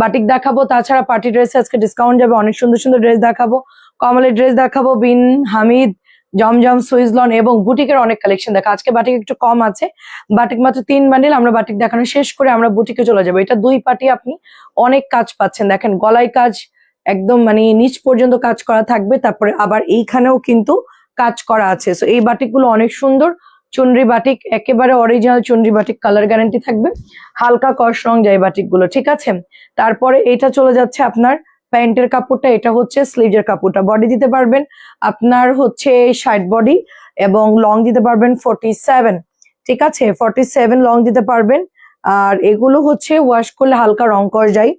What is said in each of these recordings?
Batik দেখাবো, তাছাড়া party ড্রেসে আজকে ডিসকাউন্ট যাবে, অনেক সুন্দর সুন্দর ড্রেস দেখাবো, কমলের ড্রেস দেখাবো, বিন হামিদ, জমজম, সুইজলন এবং বুটিকের অনেক কালেকশন দেখা। আজকে বাটিক একটু কম আছে, বাটিক মাত্র 3 বান্ডিল। আমরা বাটিক দেখানো শেষ করে আমরা বুটিকে চলে যাবো। এটা 2 পার্টি, আপনি অনেক কাজ পাচ্ছেন। দেখেন গলায় কাজ একদম মানে নিচ পর্যন্ত কাজ করা থাকবে, তারপরে আবার এইখানেও কিন্তু কাজ করা আছে। সো এই বাটিক গুলো অনেক সুন্দর, চুনরি বাটিক, একেবারে অরিজিনাল চুনরি বাটিক, কালার গ্যারান্টি থাকবে, হালকা কস রং যায় বাটিক গুলো, ঠিক আছে। তারপরে এটা চলে যাচ্ছে আপনার প্যান্টের কাপড়টা, এটা হচ্ছে স্লিভের কাপড়টা। বডি দিতে পারবেন আপনার হচ্ছে 60 বডি এবং লং দিতে পারবেন 47, ঠিক আছে, 47 লং দিতে পারবেন। আর এগুলো হচ্ছে ওয়াশ করলে হালকা রং কর যায়।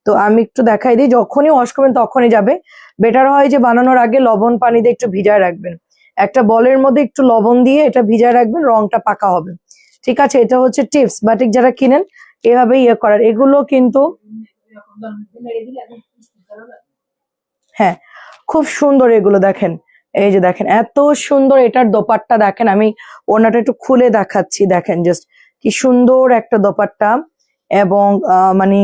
তো আমি একটু দেখাই দিই, যখনই ওয়াশ করবেন তখনই যাবে। বেটার হয় যে বানানোর আগে লবণ পানি দিয়ে একটু ভিজায় রাখবেন, একটা বলের মধ্যে একটু লবণ দিয়ে এটা ভিজায় রাখবেন, রংটা পাকা হবে, ঠিক আছে। এটা হচ্ছে টিপস, বাটিক যারা কিনেন এভাবে ইয়ে করার। এগুলো কিন্তু হ্যাঁ খুব সুন্দর এগুলো, দেখেন এই যে দেখেন এত সুন্দর। এটার দোপাট্টা দেখেন, আমি ওনাটা একটু খুলে দেখাচ্ছি, দেখেন জাস্ট কি সুন্দর একটা দোপাট্টা। এবং মানে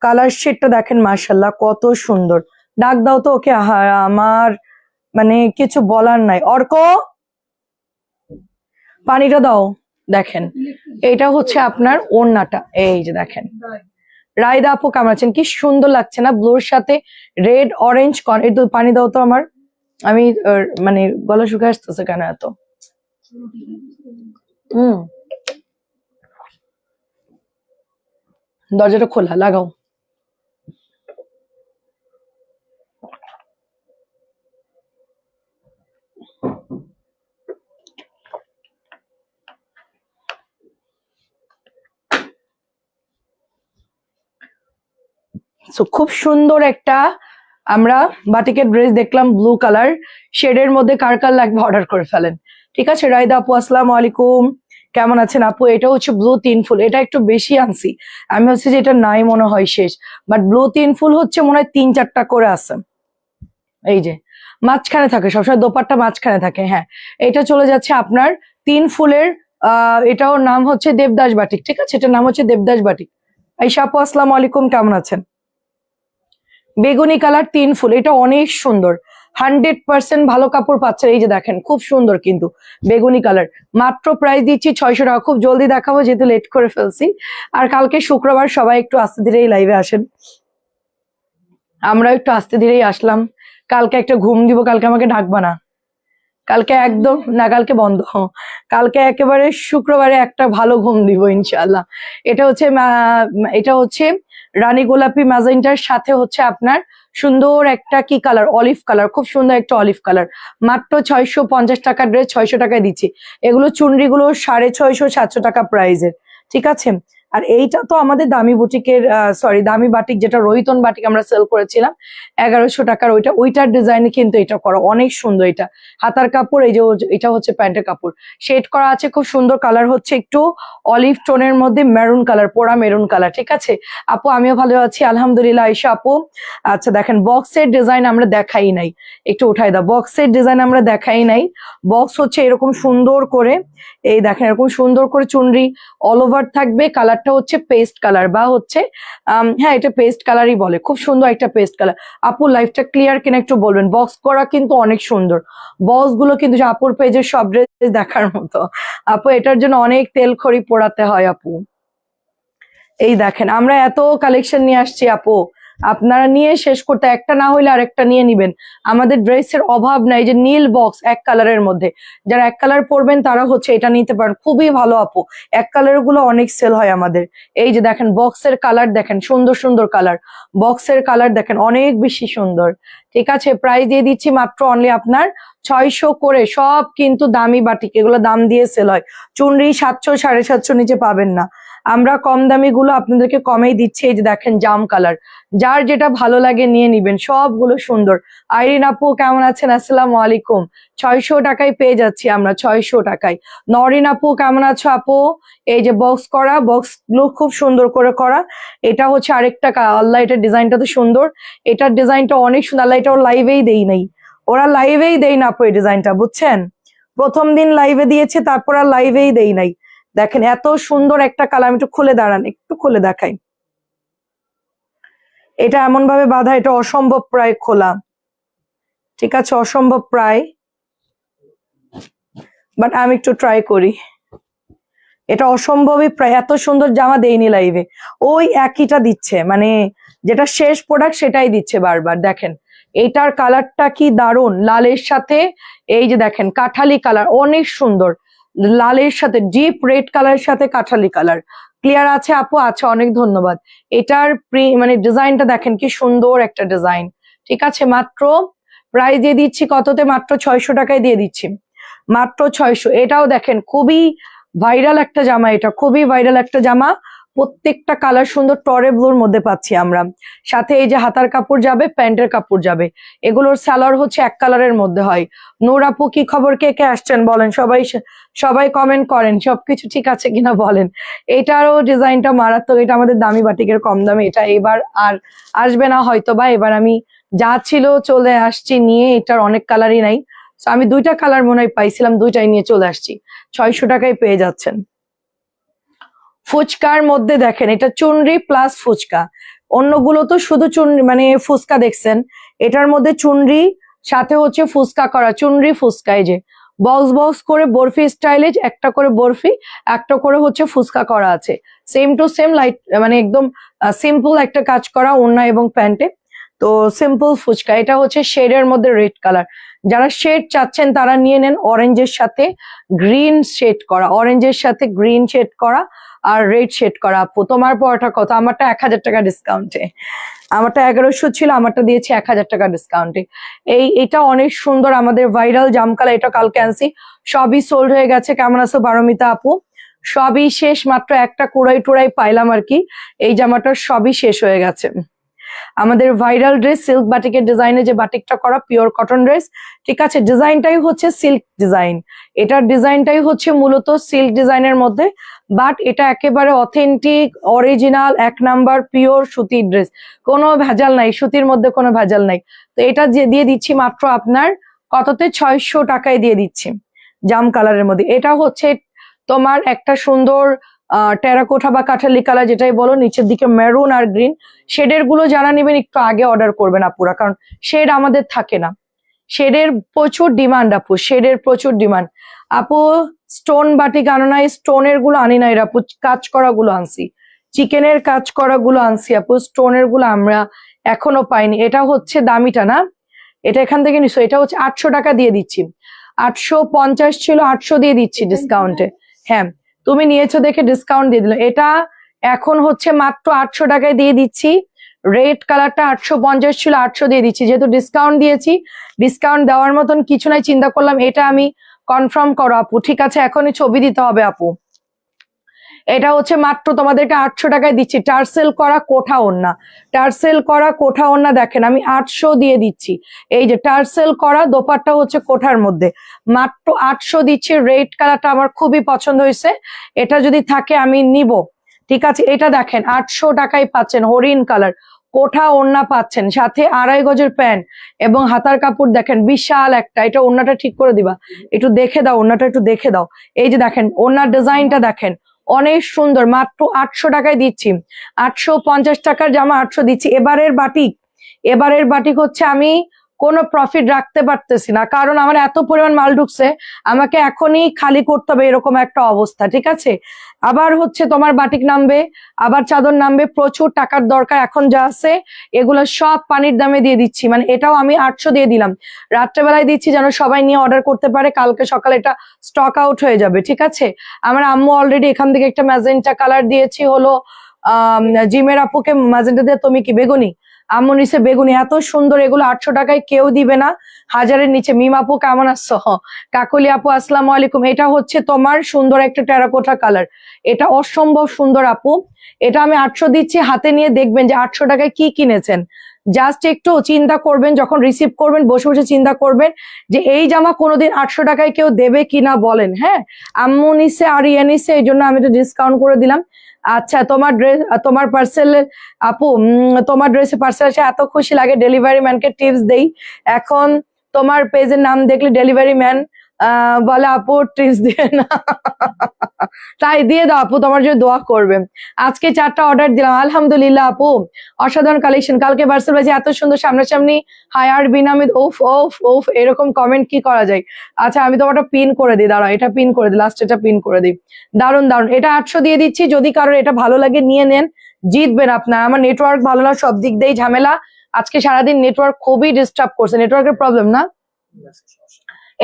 কালার শেডটা দেখেন মাশাল্লাহ কত সুন্দর। ডাক দাও তো ওকে, আমার মানে কিছু বলার নাই। অর্ক পানিটা দাও। দেখেন এটা হচ্ছে আপনার ওড়নাটা, এই যে দেখেন। রায়দা আপু কেমন আছেন? কি সুন্দর লাগছে না ব্লুর সাথে রেড অরেঞ্জ। একটু পানি দাও তো আমার, আমি মানে গলা শুকিয়ে আসতেছে কেন এত। দরজাটা খোলা, লাগাও। সো খুব সুন্দর একটা আমরা বাটিকের ড্রেস দেখলাম, ব্লু কালার শেডের মধ্যে, কার কার লাগবে অর্ডার করে ফেলেন, ঠিক আছে। রায়দা আপু আসসালামু আলাইকুম, কেমন আছেন আপু? এটা হচ্ছে ব্লু 3 ফুল, এটা একটু বেশি আনছি আমি, হচ্ছে যে এটা নাই মনে হয় শেষ, বাট ব্লু 3 ফুল হচ্ছে মনে হয় 3-4টা করে আছে। এই যে মাঝখানে থাকে সবসময়, দোপাট্টা মাঝখানে থাকে। হ্যাঁ এটা চলে যাচ্ছে আপনার 3 ফুলের, এটাও নাম হচ্ছে দেবদাস বাটিক, ঠিক আছে, এটার নাম হচ্ছে দেবদাস বাটিক। আইসা আপু আসসালামু আলাইকুম, কেমন আছেন? বেগুনি কালার 3 ফুল, এটা অনেক সুন্দর, 100% ভালো কাপড় পাচ্ছে। এই যে দেখেন খুব সুন্দর কিন্তু বেগুনি কালার, মাত্র প্রাইস দিচ্ছি 600 টাকা। খুব জলদি দেখাবো যেহেতু লেট করে ফেলছি। আর কালকে শুক্রবার, সবাই একটু আস্তে ধীরেই লাইভে আসেন, আমরা একটু আস্তে ধীরেই আসলাম। কালকে একটা ঘুম দিব, কালকে আমাকে ডাকবা না, কালকে একদম না, কালকে বন্ধ। কালকে একেবারে শুক্রবারে একটা ভালো ঘুম দিব ইনশাআল্লাহ। এটা হচ্ছে রানী গোলাপি ম্যাজেন্টার সাথে হচ্ছে আপনার সুন্দর একটা কি কালার, অলিভ কালার, খুব সুন্দর একটা অলিভ কালার। মাত্র 650 টাকার ড্রেস 600 টাকায় দিচ্ছি। এগুলো চুনরিগুলো 650-700 টাকা প্রাইজের, ঠিক আছে। আর এইটা তো আমাদের দামি বুটিকের, সরি দামি বাটিক, যেটা রোহিতন বাটিক আমরা সেল করেছিলাম 1100 টাকার, ওইটার ডিজাইনে কিন্তু এটা করা অনেক সুন্দর। এটা হাতার কাপড়, এই যে এটা হচ্ছে প্যান্টের কাপড়, শেড করা আছে খুব সুন্দর। কালার হচ্ছে একটু অলিভ টোনের মধ্যে মেরুন কালার, পোড়া মেরুন কালার, ঠিক আছে। আপু আমিও ভালো আছি আলহামদুলিল্লাহ। আয়েশা আপু আচ্ছা দেখেন বক্সের ডিজাইন আমরা দেখাই নাই, একটু উঠাই দাও। বক্সের ডিজাইন আমরা দেখাই নাই। বক্স হচ্ছে এরকম সুন্দর করে, এই দেখেন এরকম সুন্দর করে চুনরি অল ওভার থাকবে। কালারটা হচ্ছে পেস্ট কালার বা হচ্ছে হ্যাঁ এটা পেস্ট কালারই বলে, খুব সুন্দর একটা পেস্ট কালার। আপু লাইফটা ক্লিয়ার কিনা একটু বলবেন। বক্স করা কিন্তু অনেক সুন্দর, বক্স গুলো কিন্তু আপুর পেজের সব ড্রেস দেখার মতো। আপু এটার জন্য অনেক তেল খড়ি পোড়াতে হয় আপু। এই দেখেন আমরা এত কালেকশন নিয়ে আসছি আপু, আপনারা নিয়ে শেষ করতে, একটা না হইলে আরেকটা নিয়ে নিবেন। আমাদের ড্রেসের অভাব নাই। যে নীল বক্স এক কালারের মধ্যে, যারা এক কালার পরবেন তারা হচ্ছে এটা নিতে পারেন, খুবই ভালো আপু। এক কালার গুলো অনেক সেল হয় আমাদের। এই যে দেখেন বক্সের কালার দেখেন, সুন্দর সুন্দর কালার, বক্সের কালার দেখেন অনেক বেশি সুন্দর, ঠিক আছে। প্রাইস দিয়ে দিচ্ছি মাত্র অনলি আপনার 600 করে। সব কিন্তু দামি বাটিক, এগুলো দাম দিয়ে সেল হয়। চুনরি 700 750 নিচে পাবেন না। আমরা কম দামি গুলো আপনাদেরকে কমেই দিচ্ছি। এই যে দেখেন জাম কালার, যার যেটা ভালো লাগে নিয়ে নিবেন, সবগুলো সুন্দর। আইরিন আপু কেমন আছেন? আসসালামু আলাইকুম। 600 টাকায় পেয়ে যাচ্ছি আমরা, 600 টাকায়। নরিন আপু কেমন আছো আপু? এই যে বক্স করা, বক্স গুলো খুব সুন্দর করে করা। এটা হচ্ছে আরেকটা আল্লাহ, এটার ডিজাইনটা তো সুন্দর, এটার ডিজাইনটা অনেক সুন্দর। আল্লাহ এটা ওর লাইভেই দেই নাই, ওরা লাইভেই দেই না আপু এই ডিজাইনটা, বুঝছেন। প্রথম দিন লাইভে দিয়েছে, তারপর আর লাইভেই দেই নাই। দেখেন এত সুন্দর একটা কালার, আমি একটু খুলে দাঁড়ান, একটু খুলে দেখাই। এটা এমন ভাবে বাঁধা, এটা অসম্ভব প্রায় খোলা, ঠিক আছে, অসম্ভব প্রায়, বাট আমি একটু ট্রাই করি। এটা অসম্ভবই প্রায়, এত সুন্দর জামা দেয়নি লাইভে, ওই একইটা দিচ্ছে, মানে যেটা শেষ প্রোডাক্ট সেটাই দিচ্ছে বারবার। দেখেন এইটার কালারটা কি দারুণ, লালের সাথে এই যে দেখেন কাঠালি কালার, অনেক সুন্দর, লালের সাথে ডিপ রেড কালারের সাথে কাঠালি কালার। ক্লিয়ার আছে আপু? আচ্ছা, অনেক ধন্যবাদ। এটার মানে ডিজাইনটা দেখেন কি সুন্দর একটা ডিজাইন, ঠিক আছে। মাত্র প্রাইস দিয়ে দিচ্ছি কততে? মাত্র 600 টাকায় দিয়ে দিচ্ছি, মাত্র 600। এটাও দেখেন খুবই ভাইরাল একটা জামা, এটা খুবই ভাইরাল একটা জামা, প্রত্যেকটা কালার সুন্দর, টরে ব্লুর মধ্যে পাচ্ছি আমরা। সাথে এই যে হাতার কাপড় যাবে, প্যান্টের কাপড় যাবে, এগুলোর সালোয়ার হচ্ছে এক কালারের মধ্যে হয়। নূর আপু কি খবর, কে কে আসছেন বলেন, সবাই সবাই কমেন্ট করেন, সবকিছু ঠিক আছে কিনা বলেন। এটারও ডিজাইনটা মারাত্মক, এটা আমাদের দামি বাটিকের কম দামে, এটা এবার আর আসবে না হয়তো, বা এবার আমি যা ছিল চলে আসছি নিয়ে, এটার অনেক কালারই নাই। আমি 2টা কালার মনে হয় পাইছিলাম, 2টাই নিয়ে চলে আসছি, 600 টাকায় পেয়ে যাচ্ছেন। ফুচকার মধ্যে দেখেন এটা চুনরি প্লাস ফুচকা, অন্যগুলো তো শুধু চুনরি মানে ফুচকা দেখছেন, এটার মধ্যে চুনরি সাথে হচ্ছে ফুচকা করা, চুনরি ফুচকা, এই যে বক্স বক্স করে বরফি স্টাইলে একটা করে বরফি, একটা করে হচ্ছে ফুচকা করা আছে, সেম টু সেম লাইট, মানে একদম সিম্পল একটা কাজ করা ওড়না এবং প্যান্টে। তো সিম্পল ফুচকা, এটা হচ্ছে শেডের মধ্যে রেড কালার, যারা শেড চাচ্ছেন তারা নিয়ে নেন, অরেঞ্জের সাথে গ্রিন শেড করা, অরেঞ্জের সাথে গ্রিন শেড করা আর রেড শেড করা। আপু তোমার পরোটা কত? আমারটা 1000 টাকা ডিসকাউন্টে, আমারটা 1100 ছিল, আমারটা দিয়েছি 1000 টাকা ডিসকাউন্টে। এটা অনেক সুন্দর, আমাদের ভাইরাল জামকালা, এটা কালকে আনছি, সবই সোল্ড হয়ে গেছে। কেমন আছো পারমিতা আপু? সবই শেষ, মাত্র একটা কুড়াই টুড়াই পাইলাম আর কি, এই জামাটার সবই শেষ হয়ে গেছে। আমাদের ভাইরাল ড্রেস সিল্ক বাটিকের ডিজাইনে, যে বাটিকটা করা পিওর কটন ড্রেস, ঠিক আছে, ডিজাইনটাই হচ্ছে সিল্ক ডিজাইন, এটার ডিজাইনটাই হচ্ছে মূলত সিল্ক ডিজাইনের মধ্যে, বাট এটা একেবারে অথেন্টিক অরিজিনাল 1 নাম্বার পিওর সুতির ড্রেস, কোনো ভেজাল নাই, সুতির মধ্যে কোনো ভেজাল নাই। তো এটা যে দিয়ে দিচ্ছি মাত্র আপনার কততে? 600 টাকায় দিয়ে দিচ্ছি, জাম কালারের মধ্যে। এটা হচ্ছে তোমার একটা সুন্দর টেরাকোঠা বা কাঠালি কালার, যেটাই বলো, নিচের দিকে মেরুন আর গ্রিন। শেডের গুলো যারা নেবেন একটু আগে অর্ডার করবেন আপুরা, কারণ শেড আমাদের থাকে না, শেডের প্রচুর ডিমান্ড আপু, শেডের প্রচুর ডিমান্ড। আপু স্টোন বাটিক আনো না? স্টোনের গুলো আনি না, আপু কাজ করা গুলো আনছি, চিকেনের কাজ করা গুলো আনছি আপু, স্টোনের গুলো আমরা এখনো পাইনি। এটা হচ্ছে দামিটা না, এটা এখান থেকে নিছো, এটা হচ্ছে 800 টাকা দিয়ে দিচ্ছি, 850 ছিল, 800 দিয়ে দিচ্ছি ডিসকাউন্টে। হ্যাঁ তুমি নিয়েছো দেখে ডিসকাউন্ট দিয়ে দিলাম, এটা এখন হচ্ছে মাত্র 800 টাকায় দিয়ে দিচ্ছি। রেড কালারটা 850 ছিল, 800 দিয়ে দিচ্ছি, যেহেতু ডিসকাউন্ট দিয়েছি, ডিসকাউন্ট দেওয়ার মতন কিছু নাই, চিন্তা করলাম এটা আমি কনফার্ম করো আপু, ঠিক আছে, এখনই ছবি দিতে হবে আপু। এটা হচ্ছে মাত্র তোমাদেরকে 800 টাকায় দিচ্ছি, টার্সেল করা কোঠা ওড়না, টার্সেল করা কোঠা ওড়না, দেখেন আমি 800 দিয়ে দিচ্ছি, এই যে টার্সেল করা দোপাট্টা হচ্ছে কোঠার মধ্যে, মাত্র 800 দিচ্ছি। রেড কালারটা আমার খুবই পছন্দ হয়েছে, এটা যদি থাকে আমি নিব, ঠিক আছে। এটা দেখেন 800 টাকায় পাচ্ছেন, হরিণ কালার কোঠা ওড়না পাচ্ছেন, সাথে 2.5 গজের প্যান্ট এবং হাতার কাপড় দেখেন বিশাল একটা। এটা ওড়নাটা ঠিক করে দিবা, একটু দেখে দাও, ওড়নাটা একটু দেখে দাও, এই যে দেখেন ওড়নার ডিজাইনটা দেখেন, অনেক সুন্দর, মাত্র 800 টাকায় দিচ্ছি। 850 টাকার জামা 800 দিচ্ছি। এবারের বাটিক হচ্ছে আমি কোনো প্রফিট রাখতে পারতেছি না, কারণ আমার এত পরিমাণ মাল ঢুকছে, আমাকে এখনই খালি করতে হবে, এরকম একটা অবস্থা, ঠিক আছে। আবার হচ্ছে তোমার বাটিক নামবে, আবার চাদর নামবে, প্রচুর টাকার দরকার, এখন যা আছে এগুলো সব পানির দামে দিয়ে দিচ্ছি, মানে এটাও আমি 800 দিয়ে দিলাম, রাত্রেবেলায় দিচ্ছি যেন সবাই নিয়ে অর্ডার করতে পারে, কালকে সকালে এটা স্টক আউট হয়ে যাবে, ঠিক আছে। আমার আম্মু অলরেডি এখান থেকে একটা ম্যাজেন্টা কালার দিয়েছি, হলো জিমের আপুকে ম্যাজেন্টা দিয়ে, তুমি কি বেগুনি, আম্মু নিচে বেগুনি, এত সুন্দর, এগুলো 800 টাকায় কেউ দিবে না, 1000-এর নিচে। মিম আপু কেমন আছো? কাকলি আপু আসসালামু আলাইকুম। এটা হচ্ছে তোমার সুন্দর একটা টেরাকোটা কালার, এটা অসম্ভব সুন্দর আপু, এটা আমি 800 দিচ্ছি। হাতে নিয়ে দেখবেন যে 800 টাকায় কি কিনেছেন, জাস্ট একটু চিন্তা করবেন, যখন রিসিভ করবেন বসে বসে চিন্তা করবেন যে এই জামা কোনোদিন 800 টাকায় কেউ দেবে কিনা বলেন। হ্যাঁ আম্মু নিছে আর ইয়ে নিছে, এই জন্য আমি তো ডিসকাউন্ট করে দিলাম। আচ্ছা তোমার ড্রেস, তোমার পার্সেল আপু, তোমার ড্রেসে পার্সেল আসে এত খুশি লাগে, ডেলিভারি ম্যানকে টিপস দেই, এখন তোমার পেজের নাম দেখলে ডেলিভারি ম্যান বলে আপু ট্রিক্স দিয়ে না। তাই দিয়ে দাও আপু, তোমার জন্য দোয়া করবে। আজকে 4টা অর্ডার দিলাম, আলহামদুলিল্লাহ আপু, অসাধারণ কালেকশন। কালকে ভার্সেল ভাই এত সুন্দর সামনাসামনি হায়ার বিন আমিদ, ওফ ওফ ওফ, এরকম কমেন্ট কি করা যায়। আচ্ছা আমি তোমারটা পিন করে দিই, দাঁড়াও এটা পিন করে দিই, লাস্ট এটা পিন করে দিই। দারুন দারুন, এটা 800 দিয়ে দিচ্ছি, যদি কারোর এটা ভালো লাগে নিয়ে নেন, জিতবেন আপনার। আমার নেটওয়ার্ক ভালো না, সব দিক দিয়েই ঝামেলা, আজকে সারাদিন নেটওয়ার্ক খুবই ডিস্টার্ব করছে, নেটওয়ার্কের প্রবলেম না।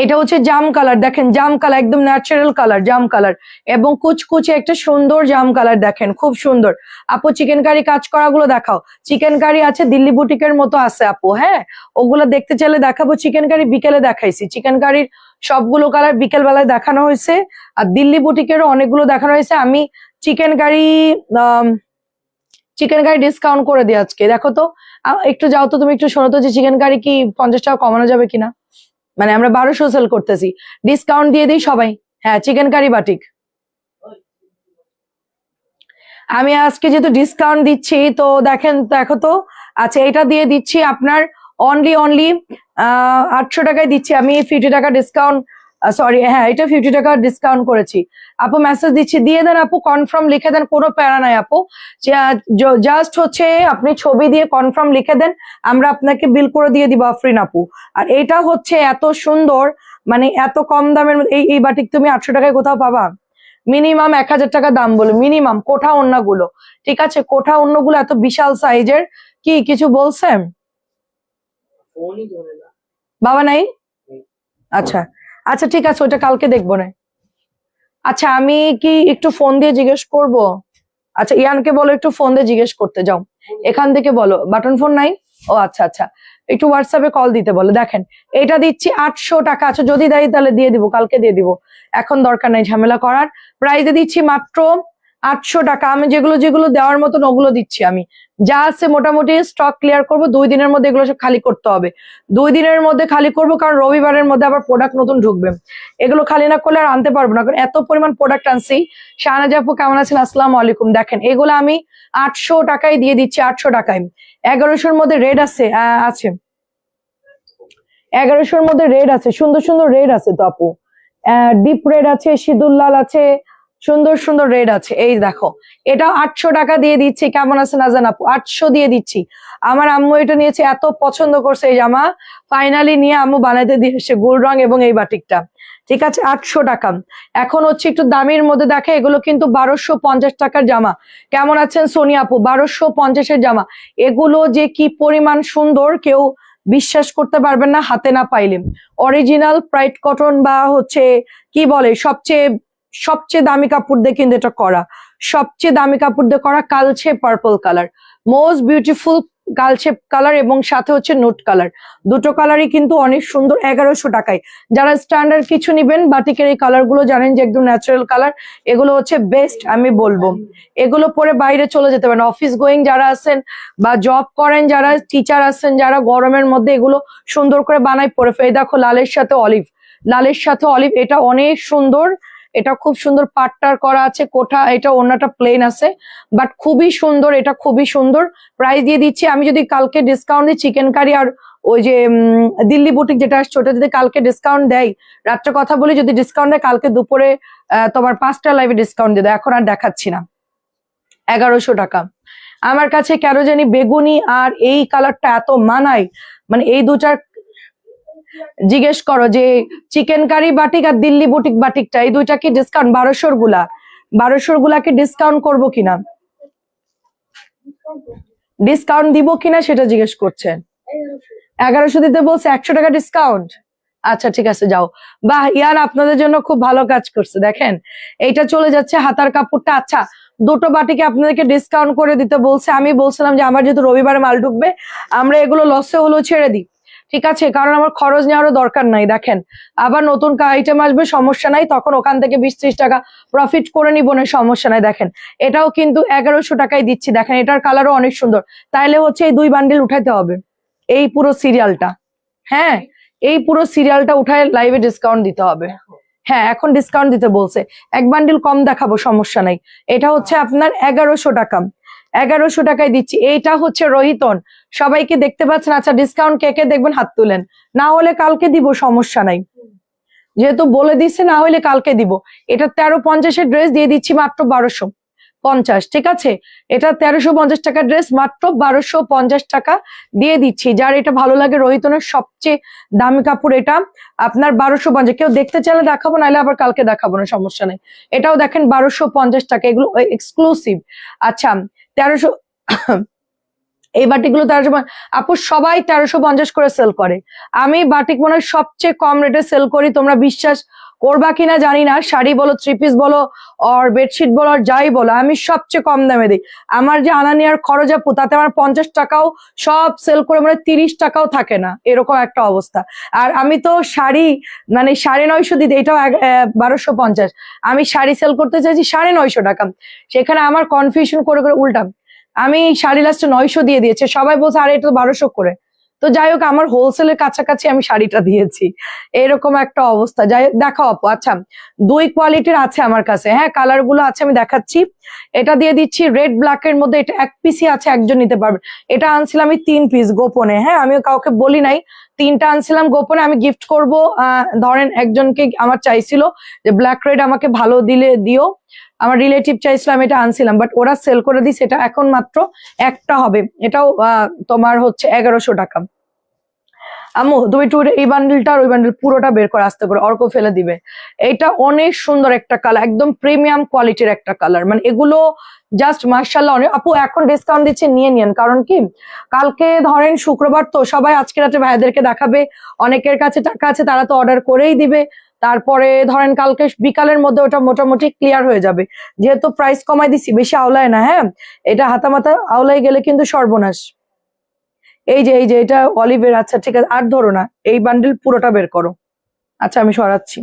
এটা হচ্ছে জাম কালার, দেখেন জাম কালার, একদম ন্যাচারাল কালার জাম কালার, এবং কুচকুচে একটা সুন্দর জাম কালার, দেখেন খুব সুন্দর। আপু চিকেন কারি কাজ করা গুলো দেখাও। চিকেন কারি আছে দিল্লি বুটিকের মতো আছে আপু, হ্যাঁ ওগুলো দেখতে চাইলে দেখাবো। চিকেন কারি বিকেলে দেখাইছি, চিকেন কারির সবগুলো কালার বিকেল বেলায় দেখানো হয়েছে, আর দিল্লি বুটিকেরও অনেকগুলো দেখানো হয়েছে। আমি চিকেন কারি ডিসকাউন্ট করে দিই আজকে। দেখো তো একটু যাও তো তুমি, একটু শোনো তো যে চিকেন কারি কি 50 টাকা কমানো যাবে কিনা। মানে আমরা 1200 সেল করতেছি, ডিসকাউন্ট দিয়ে দিই সবাই। হ্যাঁ চিকেন কারি বাটিক আমি আজকে যেহেতু ডিসকাউন্ট দিচ্ছি, তো দেখেন দেখো তো। আচ্ছা এটা দিয়ে দিচ্ছি আপনার অনলি 800 টাকায় দিচ্ছি আমি, 50 টাকা ডিসকাউন্ট, সরি হ্যাঁ এটা 50 টাকা ডিসকাউন্ট করেছি। আপু মেসেজ দিচ্ছি, দিয়ে দেন আপু, কনফার্ম লিখে দেন, কোনো প্যারা নাই আপু। জাস্ট হচ্ছে আপনি ছবি দিয়ে কনফার্ম লিখে দেন, আমরা আপনাকে বিল করে দিয়ে দিব আফরিন আপু। আর এটা হচ্ছে এত সুন্দর, মানে এত কম দামের এই বাটিক তুমি 800 টাকায় কোথাও পাবা? মিনিমাম 1000 টাকা দাম বলো, মিনিমাম কোঠা ওড়নাগুলো, ঠিক আছে কোঠা ওড়নাগুলো এত বিশাল সাইজের। কি কিছু বলছেন বাবা? নাই? আচ্ছা আচ্ছা ঠিক আছে, ওটা কালকে দেখবো না। আচ্ছা আমি কি একটু ফোন দিয়ে জিজ্ঞেস করব? আচ্ছা ইয়ানকে বলো একটু ফোন দিয়ে জিজ্ঞেস করতে, যাও এখান থেকে বলো, বাটন ফোন নাই? ও আচ্ছা আচ্ছা, একটু হোয়াটসঅ্যাপে কল দিতে বলো। দেখেন এটা দিচ্ছি 800 টাকা, আচ্ছা যদি দেয় তাহলে দিয়ে দিব, কালকে দিয়ে দিব, এখন দরকার নাই ঝামেলা করার। প্রাইসে দিচ্ছি মাত্র 800 টাকা। আমি যেগুলো যেগুলো দেওয়ার মতন ওগুলো দিচ্ছি, আমি যা আছে মোটামুটি স্টক ক্লিয়ার করব, 2 দিনের মধ্যে এগুলো সব খালি করতে হবে, 2 দিনের মধ্যে খালি করব, কারণ রবিবারের মধ্যে আবার প্রোডাক্ট নতুন ঢুকবে, এগুলো খালি না করলে আর আনতে পারবো না, কারণ এত পরিমাণ প্রোডাক্ট আনছি। শাহনাজ আপু কেমন আছেন? আসসালামু আলাইকুম। দেখেন এগুলো আমি 800 টাকায় দিয়ে দিচ্ছি, 800 টাকায়। 1100-র মধ্যে রেড আছে, আছে 1100-র মধ্যে রেড আছে, সুন্দর সুন্দর রেড আছে তো আপু, ডিপ রেড আছে, সিঁদুর লাল আছে, সুন্দর সুন্দর রেড আছে। এই দেখো এটা 800 টাকা দিয়ে দিচ্ছি। কেমন আছে নাজান আপু? 800 দিয়ে দিচ্ছি। আমার আম্মু এটা নিয়েছে, এত পছন্দ করছে এই জামা, ফাইনালি নিয়ে আম্মু বানাইতে দিয়েছে গোল রং এবং এই বাটিকটা, ঠিক আছে 800 টাকা। এখন হচ্ছে একটু দামের মধ্যে দেখে, এগুলো কিন্তু 1250 টাকার জামা। কেমন আছেন সোনিয়া আপু? 1250-এর জামা, এগুলো যে কি পরিমাণ সুন্দর কেউ বিশ্বাস করতে পারবেন না হাতে না পাইলে। অরিজিনাল প্রাইড কটন বা হচ্ছে কি বলে সবচেয়ে দামি কাপড় দিয়ে কিন্তু এটা করা, সবচেয়ে দামি কাপড় দিয়ে করা, কালচে পার্পল কালার, মোস্ট বিউটিফুল কালচে কালার, এবং সাথে হচ্ছে নোট কালার, দুটো কালারই কিন্তু অনেক সুন্দর। 1100 টাকায় যারা স্ট্যান্ডার্ড কিছু নিবেন, বাটিকের এই কালার গুলো জানেন যে একদম ন্যাচারাল কালার, এগুলো হচ্ছে বেস্ট আমি বলবো। এগুলো পরে বাইরে চলে যেতে পারেন, অফিস গোয়িং যারা আছেন বা জব করেন, যারা টিচার আছেন, যারা গরমের মধ্যে এগুলো সুন্দর করে বানাই পরে। এই দেখো লালের সাথে অলিভ, লালের সাথে অলিভ, এটা অনেক সুন্দর, এটা খুব সুন্দর পাট্টার করা আছে, কোঠা, এটা ওড়নাটা প্লেন আছে, বাট খুবই সুন্দর, এটা খুবই সুন্দর। প্রাইস দিয়ে দিচ্ছি আমি, যদি কালকে ডিসকাউন্ট দিই চিকেন কারি আর ওই যে দিল্লি বুটিক যেটা আসছে ওটা যদি কালকে ডিসকাউন্ট দেয়, রাত্রে কথা বলি, যদি ডিসকাউন্ট দেয় কালকে দুপুরে তোমার 5টা লাইভে ডিসকাউন্ট দিয়ে দেয়, এখন আর দেখাচ্ছি না। 1100 টাকা। আমার কাছে কেন জানি বেগুনি আর এই কালারটা এত মানায়, মানে এই দুটার জিজ্ঞেস করো যে চিকেন কারি বাটিক আর দিল্লি বুটিক বাটিকটা, এই দুইটা কি ডিসকাউন্ট? 1200-র গুলাকে ডিসকাউন্ট করবো কিনা, ডিসকাউন্ট দিব কিনা সেটা জিজ্ঞেস করছেন। 1100 দিতে বলছে, 100 টাকা ডিসকাউন্ট। আচ্ছা ঠিক আছে যাও। বাহ ইয়ার আপনাদের জন্য খুব ভালো কাজ করছে। দেখেন এইটা চলে যাচ্ছে হাতার কাপড়টা। আচ্ছা দুটো বাটিকে আপনাদেরকে ডিসকাউন্ট করে দিতে বলছে, আমি বলছিলাম যে আমার যেহেতু রবিবারে মাল ঢুকবে, আমরা এগুলো লসে হলেও ছেড়ে দিই, ঠিক আছে, কারণ আমার খরচ নেওয়ারও দরকার নাই। দেখেন আবার নতুন আইটেম আসবে, সমস্যা নাই, তখন ওখান থেকে 20-30 টাকা প্রফিট করে নিব না, সমস্যা নাই। দেখেন এটাও কিন্তু 1100 টাকায় দিচ্ছি। দেখেন এটার কালারও অনেক সুন্দর। তাইলে হচ্ছে এই 2 বান্ডিল উঠাইতে হবে, এই পুরো সিরিয়ালটা, হ্যাঁ এই পুরো সিরিয়ালটা উঠায় লাইভে ডিসকাউন্ট দিতে হবে। হ্যাঁ এখন ডিসকাউন্ট দিতে বলছে, 1 বান্ডিল কম দেখাবো, সমস্যা নাই। এটা হচ্ছে আপনার 1100 টাকা, 1100 টাকায় দিচ্ছি। এইটা হচ্ছে রোহিতন, সবাইকে দেখতে পাচ্ছেন। আচ্ছা ডিসকাউন্ট কে কে দেখবেন হাত তুলেন, না হলে কালকে দিব, সমস্যা নাই। যেহেতু বলে দিচ্ছে, না হইলে কালকে দিব। এটা 1350-এর ড্রেস দিয়ে দিচ্ছি মাত্র 1250, ঠিক আছে? এটা 1350 টাকার ড্রেস মাত্র 1250 টাকা দিয়ে দিচ্ছি। যার এটা ভালো লাগে, রোহিতনের সবচেয়ে দামি কাপড় এটা, আপনার 1250। কেউ দেখতে চাইলে দেখাবো, নাহলে আবার কালকে দেখাবো না, সমস্যা নেই। এটাও দেখেন 1250 টাকা, এগুলো এক্সক্লুসিভ। আচ্ছা 1300 এই বাটিকগুলো 1350। আপু সবাই 1350 করে সেল করে, আমি বাটিক মনে হয় সবচেয়ে কম রেটে সেল করি। তোমরা বিশ্বাস করবা কিনা জানি না, শাড়ি বলো, থ্রি পিস বলো, আর বেডশিট বলো, আর যাই বলো, আমি সবচেয়ে কম দামে দিই। আমার যে আনা নেওয়ার খরচ আপু, তাতে আমার 50 টাকাও সব সেল করে মানে 30 টাকাও থাকে না, এরকম একটা অবস্থা। আর আমি তো শাড়ি মানে 950 দিতে, এটাও 1250। আমি শাড়ি সেল করতে চাইছি 950 টাকা, সেখানে আমার কনফিউশন করে করে উল্টা আমি শাড়ি লাস্টে 900 দিয়ে দিয়েছে। সবাই বলছে আরে এটা তো 1200 করে। তো যাই হোক, আমার হোলসেলের কাছাকাছি আমি শাড়িটা দিয়েছি, এরকম একটা অবস্থা। যাই হোক, দেখাও আপু। আচ্ছা, দুই কোয়ালিটির আছে আমার কাছে, হ্যাঁ, কালার গুলো আছে, আমি দেখাচ্ছি। এটা দিয়ে দিচ্ছি রেড ব্ল্যাক এর মধ্যে, এটা এক পিসই আছে, একজন নিতে পারবে। এটা আনছিলাম আমি 3 পিস গোপনে, হ্যাঁ, আমি কাউকে বলি নাই, 3টা আনছিলাম গোপনে, আমি গিফট করব। ধরেন একজনকে আমার চাইছিল যে ব্ল্যাক রেড আমাকে ভালো দিলে দিও, আমার রিলেটিভ চাইছিলাম, এটা আনছিলাম, বাট ওরা সেল করে দিচ্ছে। এটা এখন মাত্র একটা হবে, এটাও তোমার হচ্ছে 1100 টাকা। আম্মু তুমি একটু এই বান্ডিলটা আর ওই বান্ডিল পুরোটা বের করে আসতে করে, অর্ক ফেলে দিবে। এটা অনেক সুন্দর একটা কালার, একদম প্রিমিয়াম কোয়ালিটির একটা কালার, মানে এগুলো জাস্ট মার্শাল্লাহ। অনেক আপু এখন ডিসকাউন্ট দিচ্ছে, নিয়ে নিন। কারণ কি, কালকে ধরেন শুক্রবার, তো সবাই আজকে রাতে ভাইদেরকে দেখাবে, অনেকের কাছে টাকা আছে, তারা তো অর্ডার করেই দিবে। তারপরে ধরেন কালকে বিকালের মধ্যে ওটা মোটামুটি ক্লিয়ার হয়ে যাবে, যেহেতু প্রাইস কমাই দিছি, বেশি আওলায় না। হ্যাঁ, এটা হাতামাতা আওলাই গেলে কিন্তু সর্বনাশ। এই যে এটা অলিভের। আচ্ছা ঠিক আছে, আর ধরো না, এই বান্ডিল পুরোটা বের করো। আচ্ছা আমি সরাচ্ছি।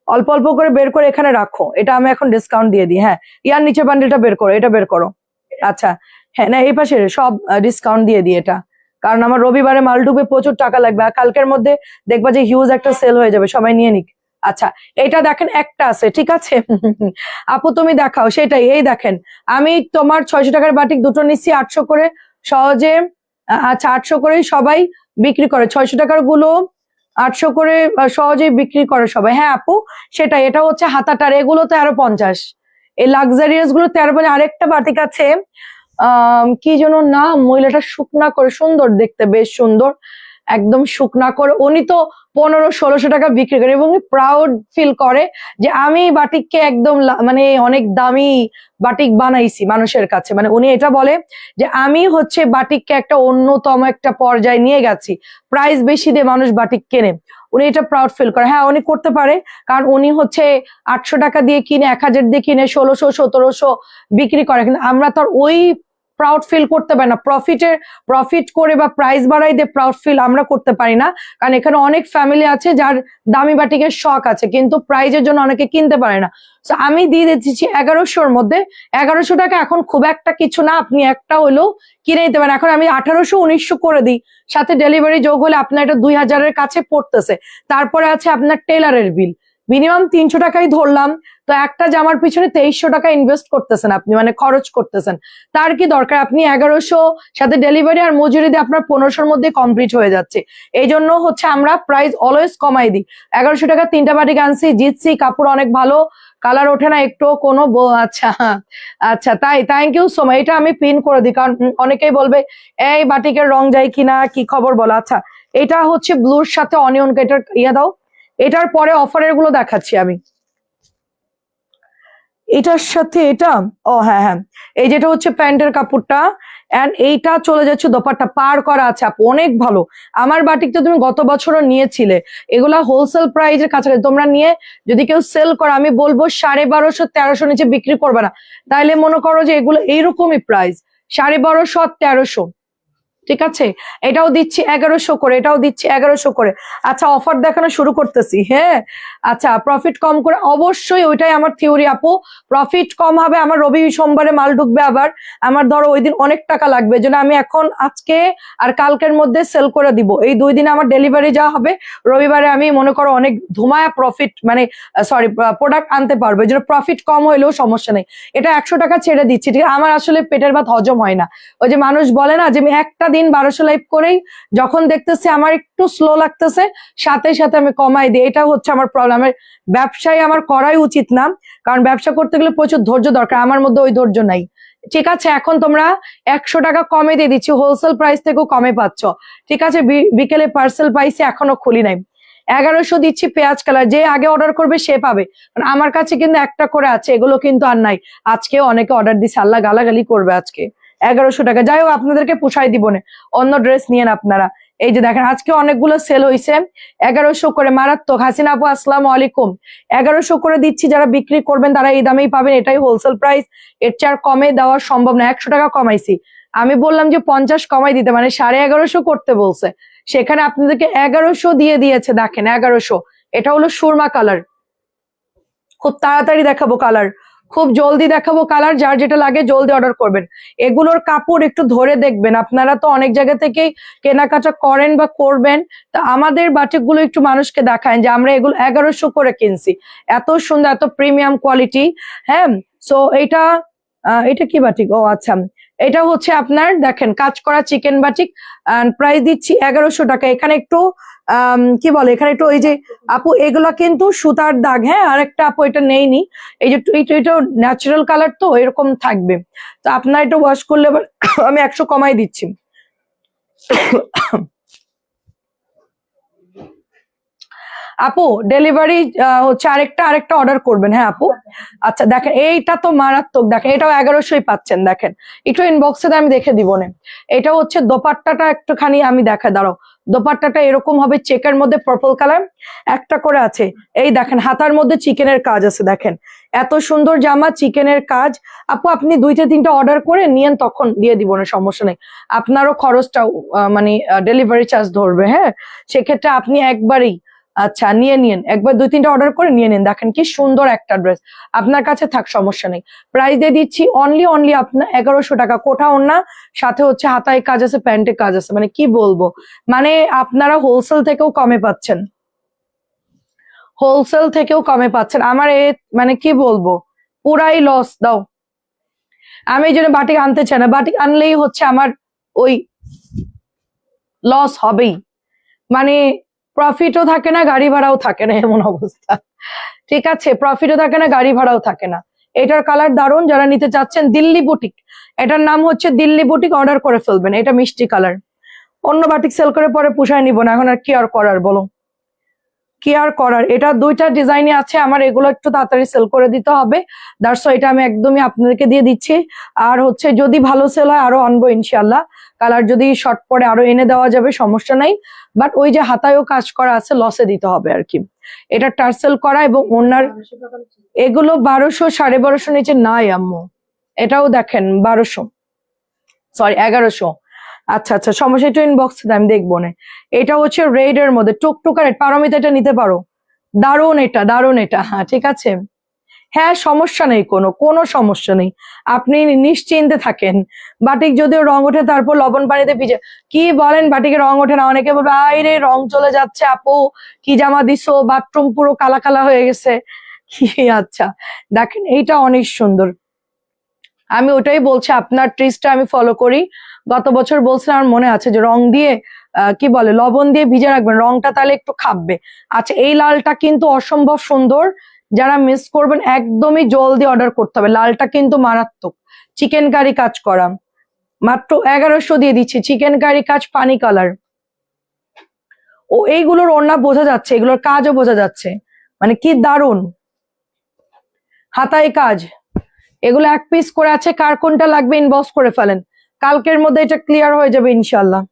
অল্প অল্প করে বের করে এখানে রাখো, এটা আমি এখন ডিসকাউন্ট দিয়ে দিই। হ্যাঁ, ইয়ার নিচে বান্ডিলটা বের করো, এটা বের করো। আচ্ছা হ্যাঁ, না এই পাশে সব ডিসকাউন্ট দিয়ে দিই এটা, কারণ আমার রবিবারে মাল ঢুকবে, প্রচুর টাকা লাগবে, আর কালকের মধ্যে দেখবা যে হিউজ একটা সেল হয়ে যাবে, সবাই নিয়ে নিক। আচ্ছা এটা দেখেন একটা আছে, ঠিক আছে? আপু তুমি দেখাও সেটাই। এই দেখেন, আমি তোমার 600 টাকার বাটিক দুটো নিচ্ছি 800 করে সহজে। আচ্ছা 800 করেই সবাই বিক্রি করে, 600 টাকার গুলো 800 করে সহজেই বিক্রি করে সবাই। হ্যাঁ আপু সেটাই, এটা হচ্ছে হাতাটার, এগুলো 1350। এই লাক্সারিয়াস গুলো 1350। আরেকটা বাটিক আছে, কি যেন নাম, মহিলাটা শুকনা করে, সুন্দর দেখতে, বেশ সুন্দর, একদম শুকনা করে। উনি তো 1500-1600 টাকা বিক্রি করে, এবং প্রাউড ফিল করে যে আমি বাটিককে একদম মানে অনেক দামি বাটিক বানাইছি মানুষের কাছে। মানে উনি এটা বলে যে আমি হচ্ছে বাটিককে একটা অন্যতম একটা পর্যায়ে নিয়ে গেছি, প্রাইস বেশি দিয়ে মানুষ বাটিক কেনে, উনি এটা প্রাউড ফিল করে। হ্যাঁ উনি করতে পারে, কারণ উনি হচ্ছে 800 টাকা দিয়ে কিনে, 1000 দিয়ে কিনে 1600-1700 বিক্রি করে, কিন্তু আমরা তো ওই প্রাউড ফিল করতে পারি না। প্রফিট করে বা প্রাইস বাড়াই দিয়ে প্রাউড ফিল আমরা করতে পারি না, কারণ এখানে অনেক ফ্যামিলি আছে যার দামি বাটিকের শখ আছে, কিন্তু প্রাইজের জন্য অনেকে কিনতে পারে না। তো আমি দিয়ে দিচ্ছি 1100-র মধ্যে। 1100 টাকা এখন খুব একটা কিছু না, আপনি একটা হলেও কিনে নিতে পারেন। এখন আমি 1800-1900 করে দিই, সাথে ডেলিভারি যোগ হলে আপনার এটা 2000-এর কাছে পড়তেছে। তারপরে আছে আপনার টেলারের বিল, মিনিমাম 300 টাকাই ধরলাম, তো একটা জামার পিছনে 2300 টাকা ইনভেস্ট করতেছেন আপনি, মানে খরচ করতেছেন। তার কি দরকার, আপনি 1100 সাথে ডেলিভারি আর মজুরি দিয়ে আপনার 1500-র মধ্যে কমপ্লিট হয়ে যাচ্ছে। এই জন্য হচ্ছে আমরা প্রাইস অলওয়েজ কমাই দিই। 1100 টাকা 3টা বাটিক আনছি, জিতছি, কাপড় অনেক ভালো, কালার ওঠে না একটু কোনো। আচ্ছা আচ্ছা, তাই থ্যাংক ইউ সো মাচ। এটা আমি পিন করে দিই, কারণ অনেকেই বলবে এই বাটিকের রং যায় কিনা, কি খবর বলো। আচ্ছা এটা হচ্ছে ব্লুর সাথে অনিয়ন, এটার ইয়ে দাও। এটার পরে অফারের গুলো দেখাচ্ছি আমি, এটার সাথে এটা। ও হ্যাঁ হ্যাঁ, এই যেটা হচ্ছে প্যান্টের কাপড়টা, এন্ড এইটা চলে যাচ্ছে দোপাট্টা পার করা আছে আপু, অনেক ভালো। আমার বাটিক তো তুমি গত বছরও নিয়েছিলে, এগুলা হোলসেল প্রাইজের কাছাকাছি। তোমরা নিয়ে যদি কেউ সেল করো, আমি বলবো 1250-1300 নিচে বিক্রি করবে না, তাইলে মনে করো যে এগুলো এইরকমই প্রাইস, 1250 আর 1300, ঠিক আছে? এটাও দিচ্ছি 1100 করে, এটাও দিচ্ছি 1100 করে। আচ্ছা অফার দেখানো শুরু করতেছি। হ্যাঁ আচ্ছা, প্রফিট কম করে, অবশ্যই ওইটাই আমার থিওরি আপু, প্রফিট কম হবে। আমার রবি সোমবারে মাল ঢুকবে, আবার আমার ধরো ওই দিন অনেক টাকা লাগবে, যেন আমি এখন আজকে আর কালকের মধ্যে সেল করে দিব। এই 2 দিনে আমার ডেলিভারি যা হবে, রবিবারে আমি মনে করো অনেক ধুমায়া প্রফিট, মানে সরি প্রোডাক্ট আনতে পারবো, এই জন্য প্রফিট কম হইলেও সমস্যা নেই। এটা 100 টাকা ছেড়ে দিচ্ছি, ঠিক আছে? আমার আসলে পেটের ভাত হজম হয় না, ওই যে মানুষ বলে না যে আমি একটা সারাদিন 1200 লাইভ করেই যখন দেখতেছি আমার একটু স্লো লাগতেছে সাথে সাথে আমি কমাই দিই। এটা হচ্ছে আমার প্রবলেম। ব্যবসায় আমার করাই উচিত না, কারণ ব্যবসা করতে গেলে প্রচুর ধৈর্য দরকার, আমার মধ্যে ওই ধৈর্য নাই। ঠিক আছে, এখন তোমরা 100 টাকা কমে দিয়ে দিচ্ছি, হোলসেল প্রাইস থেকেও কমে পাচ্ছ। ঠিক আছে, বিকেলে পার্সেল পাইছি, এখনো খুলি নাই। 1100 দিচ্ছি পেঁয়াজ কালার, যে আগে অর্ডার করবে সে পাবে। আমার কাছে কিন্তু একটা করে আছে, এগুলো কিন্তু আর নাই। আজকেও অনেকে অর্ডার দিচ্ছে, আল্লাহ গালাগালি করবে আজকে। 1100 টাকা, যাই হোক আপনাদেরকে পোষাই দিব না, অন্য ড্রেস নিয়েন আপনারা। এই যে দেখেন আজকে অনেকগুলো সেল হয়েছে 1100 করে, মারাত্মক। হাসিনা আপু আসসালামু আলাইকুম। 1100 করে দিচ্ছি, যারা বিক্রি করবেন তারা এই দামেই পাবেন, এটাই হোলসেল প্রাইস, এর চেয়ে আর কমে দেওয়া সম্ভব না। 100 টাকা কমাইছি, আমি বললাম যে 50 কমাই দিতে, মানে 1150 করতে বলছে, সেখানে আপনাদেরকে 1100 দিয়ে দিয়েছে। দেখেন 1100, এটা হলো সুরমা কালার। খুব তাড়াতাড়ি দেখাবো কালার, খুব জলদি দেখাবো কালার, যার যেটা লাগে জলদি অর্ডার করবেন। এগুলোর কাপড় একটু ধরে দেখবেন, আপনারা তো অনেক জায়গা থেকেই কেনাকাটা করেন বা করবেন, তা আমাদের বাটিক গুলো একটু মানুষকে দেখায় যে আমরা এগুলো 1100 করে কিনছি, এত সুন্দর, এত প্রিমিয়াম কোয়ালিটি। হ্যাঁ, সো এটা এটা কি বাটিক? ও আচ্ছা, এটা হচ্ছে আপনার দেখেন কাজ করা চিকেন বাটিক, প্রাইস দিচ্ছি 1100 টাকা। এখানে একটু কি বলে, এখানে একটু ওই যে আপু এগুলা কিন্তু সুতার দাগ, হ্যাঁ, আরেকটা আপু এটা নেইনি, এই যে এটা ন্যাচারাল কালার তো এরকম থাকবে, তো আপনার এটা ওয়াশ করলে আমি 100 কমাই দিচ্ছি। আপু ডেলিভারি হচ্ছে আরেকটা অর্ডার করবেন, হ্যাঁ আপু। আচ্ছা দেখেন এইটা তো মারাত্মক, দেখেন এটাও 1100 পাচ্ছেন। দেখেন একটু ইনবক্সে আমি দেখে দিব না। এটা হচ্ছে দোপাট্টাটা একটুখানি আমি দেখাই, দাঁড়াও। দোপাট্টাটা এরকম হবে, চেকের মধ্যে পার্পল কালার একটা করে আছে। এই দেখেন হাতার মধ্যে চিকেনের কাজ আছে, দেখেন এত সুন্দর জামা, চিকেনের কাজ। আপু আপনি 2-3টা অর্ডার করে নিয়েন, তখন দিয়ে দিব না, সমস্যা নেই। আপনারও খরচটা মানে ডেলিভারি চার্জ ধরবে, হ্যাঁ, সেক্ষেত্রে আপনি একবারেই আচ্ছা নিয়ে নিন, একবার 2-3টা অর্ডার করে নিয়ে নিন। দেখেন কি সুন্দর একটা ড্রেস, আপনার কাছে থাক, সমস্যা নেই। প্রাইস দিয়ে দিচ্ছি অনলি আপনার 1100 টাকা। কোঠা ওড়না, সাথে হচ্ছে হাতায় কাজ আছে, প্যান্টে কাজ আছে, মানে কি বলবো, মানে আপনারা হোলসেল থেকেও কমে পাচ্ছেন, হোলসেল থেকেও কমে পাচ্ছেন। আমার মানে কি বলবো, পুরাই লস দাও। আমি এই জন্য বাটিক আনতে চাই না, বাটিক আনলেই হচ্ছে আমার ওই লস হবেই, মানে প্রফিটও থাকে না, গাড়ি ভাড়াও থাকে না, এমন অবস্থা। ঠিক আছে, প্রফিটও থাকে না, গাড়ি ভাড়াও থাকে না। এটার কালার দারুন, যারা নিতে চাচ্ছেন দিল্লি বুটিক, এটার নাম হচ্ছে দিল্লি বুটিক, অর্ডার করে ফেলবেন। এটা মিষ্টি কালার, অন্য বাটিক সেল করে পরে পুষায় নিব না, এখন আর কি আর করার বলো, কি আর করার। এটা 2টা ডিজাইনে আছে আমার, এগুলো একটু তাড়াতাড়ি সেল করে দিতে হবে, দ্যাটস ওয়াই এটা আমি একদমই আপনাদেরকে দিয়ে দিচ্ছি। আর হচ্ছে যদি ভালো সেল হয় আরো আনবো ইনশাল্লাহ, কালার যদি শর্ট পরে আরো এনে দেওয়া যাবে, সমস্যা নাই। বাট ওই যে হাতায়ও কাজ করা আছে, লসে দিতে হবে আর কি। এটা টার্সেল করা এবং ওনার এগুলো 1200, 1250 নিচে নাই আম্মু। এটাও দেখেন 1200, সরি 1100। আচ্ছা আচ্ছা, সমস্যা, একটু ইনবক্স আমি দেখবো না। এটা হচ্ছে রেড এর মধ্যে টুকটুকা রেড, পারমিতা এটা নিতে পারো, দারুন এটা, দারুন এটা, হ্যাঁ ঠিক আছে, হ্যাঁ সমস্যা নেই, কোনো সমস্যা নেই, আপনি নিশ্চিন্তে থাকেন। বাটিক যদিও রং ওঠে তারপর লবণ পানিতে ভিজে, কি বলেন বাটিকে রং ওঠে না? অনেকে বলবে আরে রং চলে যাচ্ছে আপু, কি জামা দিছো, বাথরুম পুরো কালা কালা হয়ে গেছে কি। আচ্ছা দেখেন এইটা অনেক সুন্দর, আমি ওটাই বলছি, আপনার ট্রিক্সটা আমি ফলো করি। গত বছর বলছিলাম, আমার মনে আছে যে রং দিয়ে কি বলে লবণ দিয়ে ভিজে রাখবেন, রংটা তাহলে একটু খাববে। আচ্ছা এই লালটা কিন্তু অসম্ভব সুন্দর, যারা মিস করবেন একদমই জলদি অর্ডার করতে হবে, লালটা কিন্তু মারাত্মক। চিকেন কারি কাজ করা, মাত্র 1100 দিয়ে দিচ্ছি, চিকেন কারি কাজ, পানি কালার। ও এইগুলোর ওড়না বোঝা যাচ্ছে, এগুলোর কাজও বোঝা যাচ্ছে, মানে কি দারুন, হাতায় কাজ। এগুলো 1 পিস করে আছে, কার কোনটা লাগবে ইনবক্স করে ফেলেন, কালকের মধ্যে এটা ক্লিয়ার হয়ে যাবে ইনশাল্লাহ।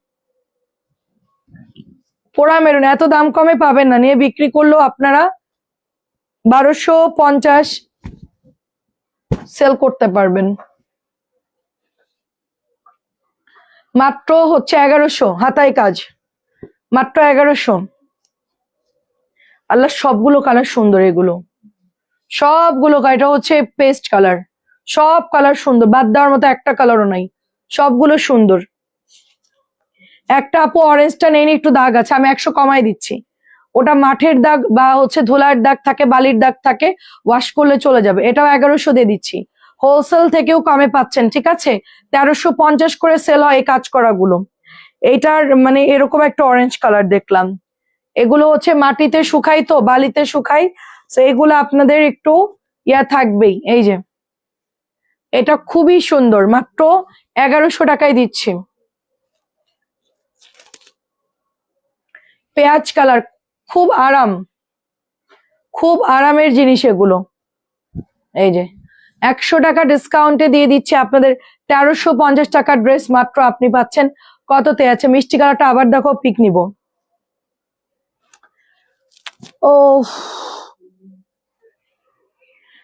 পোড়া মেরুন এত দাম কমে পাবেন না, নিয়ে বিক্রি করলেও আপনারা 1250 সেল করতে পারবেন। মাত্র হচ্ছে 1100, হাতায় কাজ, মাত্র 1100। আল্লাহ সবগুলো কালার সুন্দর, এগুলো সবগুলো, এটা হচ্ছে পেস্ট কালার, সব কালার সুন্দর, বাদ দেওয়ার মতো একটা কালারও নাই, সবগুলো সুন্দর। একটা আপু অরেঞ্জটা নেই, একটু দাগ আছে, আমি 100 কমাই দিচ্ছি। ওটা মাঠের দাগ বা হচ্ছে ধুলার দাগ থাকে, বালির দাগ থাকে, ওয়াশ করলে চলে যাবে। এটাও 1100 দিয়ে দিচ্ছি, হোলসেল থেকেও কমে পাচ্ছেন। ঠিক আছে, 1350 করে সেল হয় এই কাজ করা গুলো। এইটার মানে এরকম একটা অরেঞ্জ কালার দেখলাম। এগুলো হচ্ছে মাটিতে শুকাই তো, বালিতে শুকাই, তো এগুলো আপনাদের একটু ইয়া থাকবেই। এই যে এটা খুবই সুন্দর, মাত্র 1100 টাকায় দিচ্ছি। পেঁয়াজ কালার, খুব আরাম, খুব আরামের জিনিস এগুলো। এই যে 100 টাকা ডিসকাউন্টে দিয়ে দিচ্ছে আপনাদের 1350 টাকার ড্রেস মাত্র আপনি পাচ্ছেন কততে আছে। মিষ্টি কালারটা আবার দেখো, পিক নিব। ও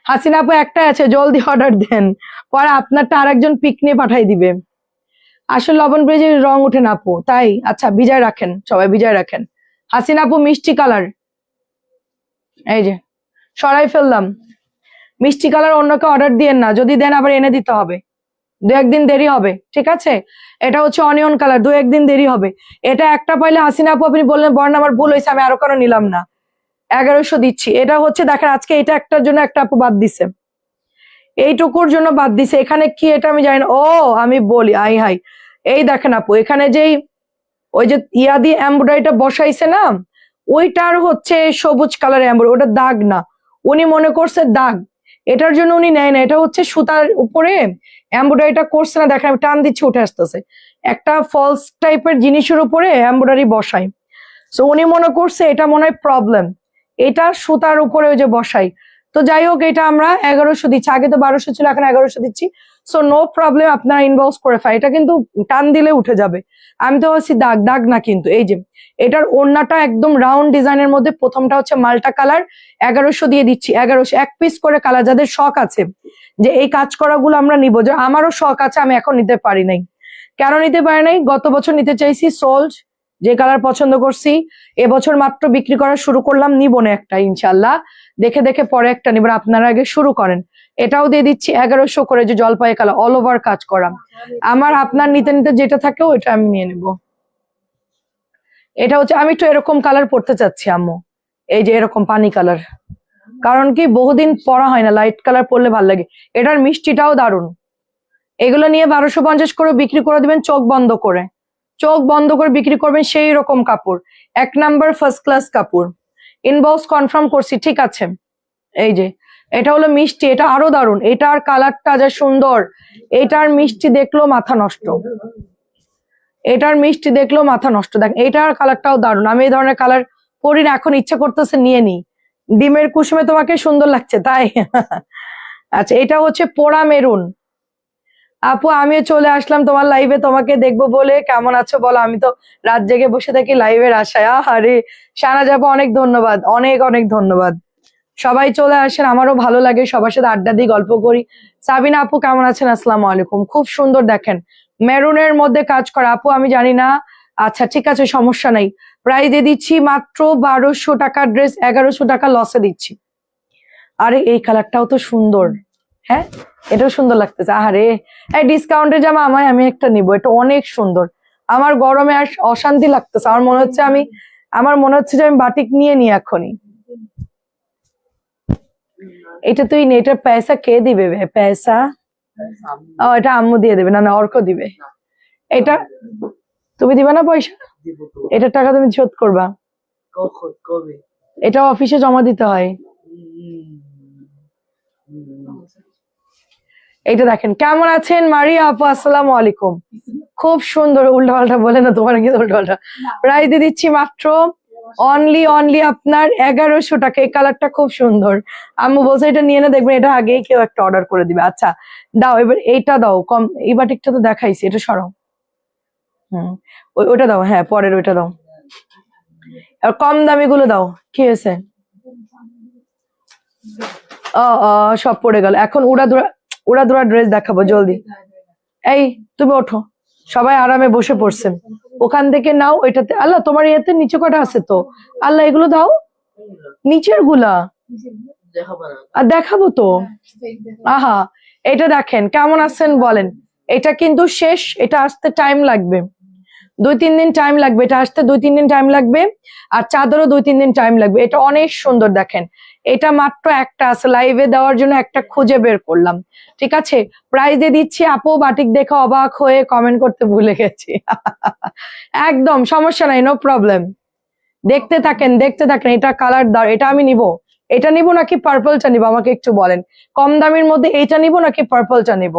হাসিনা আপু একটাই আছে, জলদি অর্ডার দেন, পরে আপনারটা আরেকজন পিক নিয়ে পাঠাই দিবে। আসলে লবণ ব্রিজের রং উঠে না আপু, তাই? আচ্ছা ভিজায় রাখেন, সবাই ভিজায় রাখেন। হাসিনা আপু মিষ্টি কালার, এই যে সরাই ফেললাম। মিষ্টি কালার অন্যকে অর্ডার দিয়েন না, যদি দেন আবার এনে দিতে হবে, 2-1 দিন দেরি হবে, ঠিক আছে? এটা হচ্ছে অনিয়ন কালার, 2-1 দিন দেরি হবে। এটা একটা পাইলে হাসিনা আপু আপনি বললেন বর্ণ আমার ভুল হয়েছে, আমি আরো কারো নিলাম না, 1100 দিচ্ছি। এটা হচ্ছে দেখেন, আজকে এটা একটার জন্য একটা আপু বাদ দিছে, এইটুকুর জন্য বাদ দিছে। এখানে কি এটা আমি জানি না। ও আমি বলি, আই হাই, এই দেখেন আপু, এখানে যেই ওই যে ইয়া দিয়ে এমব্রয়ডারিটা বসাইছে না, ওইটার হচ্ছে সবুজ কালার এমব্রয়ডারি, ওটা দাগ না, উনি মনে করছে দাগ, এটার জন্য উনি নেয় না। এটা হচ্ছে সুতার উপরে এমব্রয়ডারিটা করছে না, দেখেন আমি টান দিচ্ছি উঠে আসতেছে, একটা ফলস টাইপের জিনিসের উপরে এমব্রয়ডারি বসাই, তো উনি মনে করছে এটা মনে হয় প্রবলেম, এটা সুতার উপরে ওই যে বসাই। তো যাই হোক, এটা আমরা 1100 দিচ্ছি, আগে তো 1200 ছিল, এখন 1100 দিচ্ছি। সো নো প্রবলেম, আপনারা ইনবক্স করে ফেলেন, এটা কিন্তু টান দিলে উঠে যাবে। আমি তো হচ্ছি দাগ দাগ না কিন্তু। এই যে এটার ওড়নাটা একদম রাউন্ড ডিজাইনের মধ্যে, প্রথমটা হচ্ছে মাল্টা কালার, 1100 দিয়ে দিচ্ছি। 1100 এক পিস করে কালার, যাদের শখ আছে যে এই কাজ করাগুলো আমরা নিবো, যে আমারও শখ আছে, আমি এখন নিতে পারি নাই। কেন নিতে পারি নাই? গত বছর নিতে চাইছি সোল্ড, যে কালার পছন্দ করছি, এবছর মাত্র বিক্রি করা শুরু করলাম, নিব না একটা, ইনশাল্লাহ দেখে দেখে পরে একটা নিবেন, আপনারা আগে শুরু করেন। এটাও দিয়ে দিচ্ছি 1100 করে, যে জলপাই কালার, অল ওভার কাজ করা। আমার আপনার নিতে নিতে যেটা থাকে ওইটা আমি নিয়ে নেব। এটা হচ্ছে, আমি একটু এরকম কালার পরতে চাচ্ছি আম্মু, এই যে এরকম পানি কালার, কারণ কি বহুদিন পরা হয় না, লাইট কালার পরলে ভালো লাগে। এটার মিষ্টিটাও দারুণ। এগুলো নিয়ে 1250 করে বিক্রি করে দিবেন, চোখ বন্ধ করে, চোখ বন্ধ করে বিক্রি করবেন, সেই রকম কাপড়, 1 নাম্বার ফার্স্ট ক্লাস কাপড়। ইনবক্স কনফার্ম করছি, ঠিক আছে? এই যে এটা হলো মিষ্টি, এটা আরো দারুণ, এটার কালারটা যা সুন্দর, এটার মিষ্টি দেখলো মাথা নষ্ট, এটার মিষ্টি দেখলো মাথা নষ্ট। দেখ এটার কালারটাও দারুণ, আমি এই ধরনের কালার পরি না, এখন ইচ্ছা করতেছে নিয়ে নি। ডিমের কুসুমে তোমাকে সুন্দর লাগছে তাই? আচ্ছা এটা হচ্ছে পোড়া মেরুন। আপু আমিও চলে আসলাম তোমার লাইভে, তোমাকে দেখবো বলে। কেমন আছো বলো? আমি তো রাত জেগে বসে থাকি লাইভের আশায়। আরে শাহনাজ আপু অনেক ধন্যবাদ, অনেক অনেক ধন্যবাদ। সবাই চলে আসেন, আমারও ভালো লাগে, সবার সাথে আড্ডা দিই, গল্প করি। সাবিনা আপু কেমন আছেন? আসসালামু আলাইকুম। খুব সুন্দর দেখেন, মেরুনের মধ্যে কাজ করা। আপু আমি জানি না, আচ্ছা ঠিক আছে সমস্যা নাই, প্রাইস দিয়ে দিচ্ছি মাত্র 1200 টাকার ড্রেস 1100 টাকা লসে দিচ্ছি। আরে এই কালারটাও তো সুন্দর, হ্যাঁ এটাও সুন্দর লাগতেছে। আরে এই ডিসকাউন্টের জামা আমায়, আমি একটা নিব, এটা অনেক সুন্দর। আমার গরমে আর অশান্তি লাগতেছে, আমার মনে হচ্ছে যে আমি বাটিক নিয়ে নি এখনই। এটা তুই নে, এটার পয়সা কে দিবে? পয়সা ও এটা আম্মু দিয়ে দেবে, না না অর্ক দিবে। এটা তুমি দিবে না পয়সা? এটার টাকা তুমি শোধ করবা, এটা অফিসে জমা দিতে হয়। এইটা দেখেন, কেমন আছেন মারিয়া আপু? আসসালামু আলাইকুম। খুব সুন্দর, উল্টা পাল্টা বলে না, তোমার কি উল্টা পাল্টা। প্রাইস দিয়ে দিচ্ছি মাত্র অনলি আপনার 1100 টাকা। এই কালারটা খুব সুন্দর, আম্মু বলছে এটা নিয়ে না, দেখবেন এটা আগেই কেউ একটা অর্ডার করে দিবে। আচ্ছা দাও এবার এইটা দাও, কম এই বাটিকটা তো দেখাইছি, এটা সরাও। ওইটা দাও, হ্যাঁ পরের ওইটা দাও, আর কম দামি গুলো দাও। কি হয়েছে? সব পড়ে গেল, এখন উড়াদুরা ড্রেস দেখাবো জলদি। এই তুমি ওঠো, সবাই আরামে বসে পড়ছেন, ওখান থেকে নাও ওইটাতে। আল্লাহ তোমার ইয়েতে নিচে কটা আছে তো, আল্লাহ এগুলো দাও, নিচের গুলা আর দেখাবো তো। আহা এটা দেখেন, কেমন আছেন বলেন? এটা কিন্তু শেষ, এটা আসতে টাইম লাগবে, 2-3 দিন টাইম লাগবে, এটা আসতে 2-3 দিন টাইম লাগবে, আর চাদরও 2-3 দিন টাইম লাগবে। এটা অনেক সুন্দর দেখেন, এটা মাত্র একটা আছে, লাইভে দেওয়ার জন্য একটা খুঁজে বের করলাম, ঠিক আছে। প্রাইস দিয়ে দিচ্ছি, আপু বাটিক দেখে অবাক হয়ে কমেন্ট করতে ভুলে গেছি। একদম সমস্যা নাই, নো প্রবলেম। দেখতে থাকেন দেখতে থাকেন, এটা কালার দাও, এটা আমি নিব। এটা নিব নাকি পার্পলটা নিব আমাকে একটু বলেন। কম দামের মধ্যে এইটা নিব নাকি পার্পলটা নিব?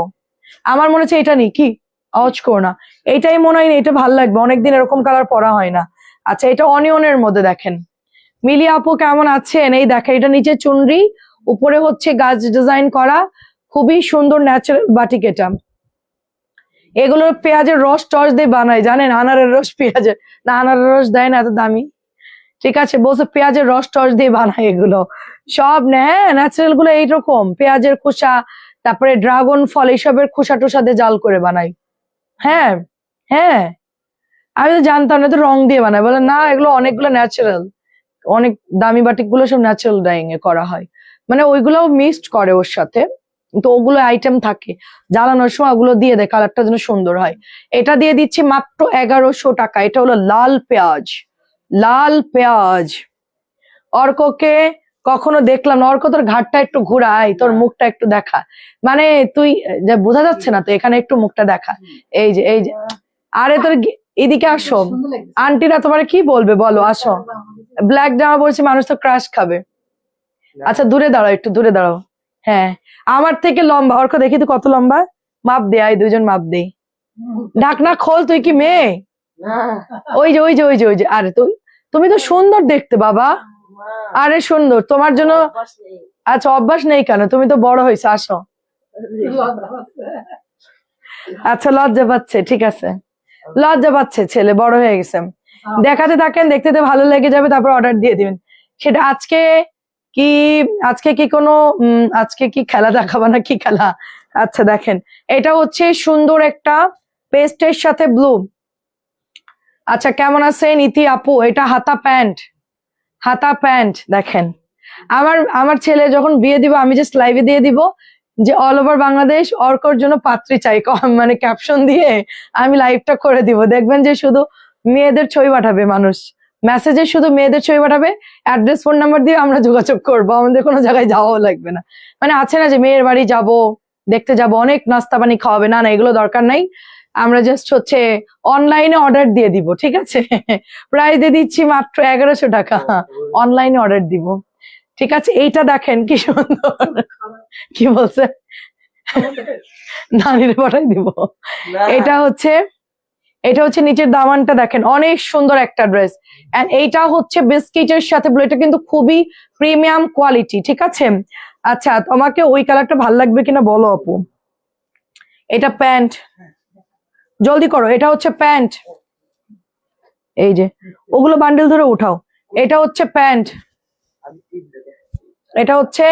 আমার মনে হচ্ছে এটা নি, কি আওয়াজ করো না, এইটাই মনে হয় না, এটা ভালো লাগবে, অনেকদিন এরকম কালার পরা হয় না। আচ্ছা, এটা অনিয়নের মধ্যে দেখেন। মিলি আপু কেমন আছেন? এই দেখেন, এটা নিচে চুনরি, উপরে হচ্ছে গাছ ডিজাইন করা, খুবই সুন্দর ন্যাচারাল বাটিক এটা। এগুলো পেঁয়াজের রস টস দিয়ে বানায়, জানেন? আনারের রস পেঁয়াজের, না আনারের রস দেয় না, এত দামি, ঠিক আছে, বলছে পেঁয়াজের রস টস দিয়ে বানায় এগুলো সব। হ্যাঁ, ন্যাচারাল গুলো এইরকম, পেঁয়াজের খোসা, তারপরে ড্রাগন ফল, এইসবের খোসা টোসা দিয়ে জাল করে বানাই। হ্যাঁ হ্যাঁ, আমি তো জানতাম না, তো রং দিয়ে বানায়, বলে না এগুলো অনেকগুলো ন্যাচারাল, অনেক দামি বাটিক গুলো সব ন্যাচারাল ডাইং এ করা হয়, মানে ওইগুলোও মিক্সড করে ওর সাথে, তো ওগুলো আইটেম থাকে, জ্বালানোর সময় ওগুলো দিয়ে দেয়, কালারটা যেন সুন্দর হয়। এটা দিয়ে দিচ্ছি মাত্র 1100 টাকা। এটা হলো লাল পেঁয়াজ, লাল পেঁয়াজ। অর্ককে কখনো দেখলাম না, অর্ক তোর ঘাটটা একটু ঘুরাই, তোর মুখটা একটু দেখা, মানে তুই যে বোঝা যাচ্ছে না তো, এখানে একটু মুখটা দেখা, এই যে এই যে, আরে তোর এদিকে আসো, আন্টিরা তোমার কি বলবে বলো, আসো। ব্ল্যাক জামা পরছি, মানুষ তো ক্রাশ খাবে। আচ্ছা দূরে দাঁড়াও, একটু দূরে দাঁড়াও। হ্যাঁ, আমার থেকে লম্বা অর্ক, দেখি তুই কত লম্বা, মাপ দে, আই দুজন মাপ দেই। ঢাকনা খোল, তুই কি মেয়ে? ওই যে ওই যে ওই যে ওই যে, আরে তুমি তো সুন্দর দেখতে বাবা, আরে সুন্দর, তোমার জন্য। আচ্ছা, অভ্যাস নেই কেন, তুমি তো বড় হয়েছে, আসো। আচ্ছা, লজ্জা পাচ্ছে, ঠিক আছে, লজ্জা পাচ্ছে, ছেলে বড় হয়ে গেছে। দেখাতে থাকেন, দেখতে তো ভালো লেগে যাবে, তারপর অর্ডার দিয়ে দিবেন। সেটা আজকে কি, আজকে কি কোনো আজকে কি খেলা দেখাবা না, কি খেলা? আচ্ছা দেখেন, এটা হচ্ছে সুন্দর একটা পেস্টের সাথে ব্লু। আচ্ছা, কেমন আছেন ইতি আপু? এটা হাতা প্যান্ট, হাতা প্যান্ট দেখেন। আমার ছেলে যখন বিয়ে দিব, আমি জাস্ট লাইভে দিয়ে দিব যে অল ওভার বাংলাদেশ অর্কর জন্য পাত্রী চাই, মানে ক্যাপশন দিয়ে আমি লাইভটা করে দিব, দেখবেন যে শুধু মেয়েদের ছবি পাঠাবে মানুষ, মেসেজে শুধু মেয়েদের ছবি পাঠাবে, অ্যাড্রেস ফোন নাম্বার দিয়ে আমরা যোগাযোগ করবো, আমাদের কোনো জায়গায় যাওয়াও লাগবে না। মানে আছে না যে মেয়ের বাড়ি যাব, দেখতে যাব, অনেক নাস্তা পানি খাওয়াবে, না না এগুলো দরকার নাই, আমরা জাস্ট হচ্ছে অনলাইনে অর্ডার দিয়ে দিব, ঠিক আছে। প্রাইস দিয়ে দিচ্ছি মাত্র 1100 টাকা, অনলাইনে অর্ডার দিব, ঠিক আছে। এইটা দেখেন কি সুন্দর, কি বলছে, নানির পাঠাই দিব। এটা হচ্ছে নিচের দামানটা দেখেন, অনেক সুন্দর একটা ড্রেস, এন্ড এইটা হচ্ছে বিস্কিটের সাথে ব্লু, এটা কিন্তু খুবই প্রিমিয়াম কোয়ালিটি, ঠিক আছে। আচ্ছা, তোমাকে ওই কালারটা ভালো লাগবে কিনা বলো আপু। এটা প্যান্ট, জলদি করো, এটা হচ্ছে প্যান্ট, এই যে ওগুলো বান্ডেল ধরে উঠাও, এটা হচ্ছে প্যান্ট, এটা হচ্ছে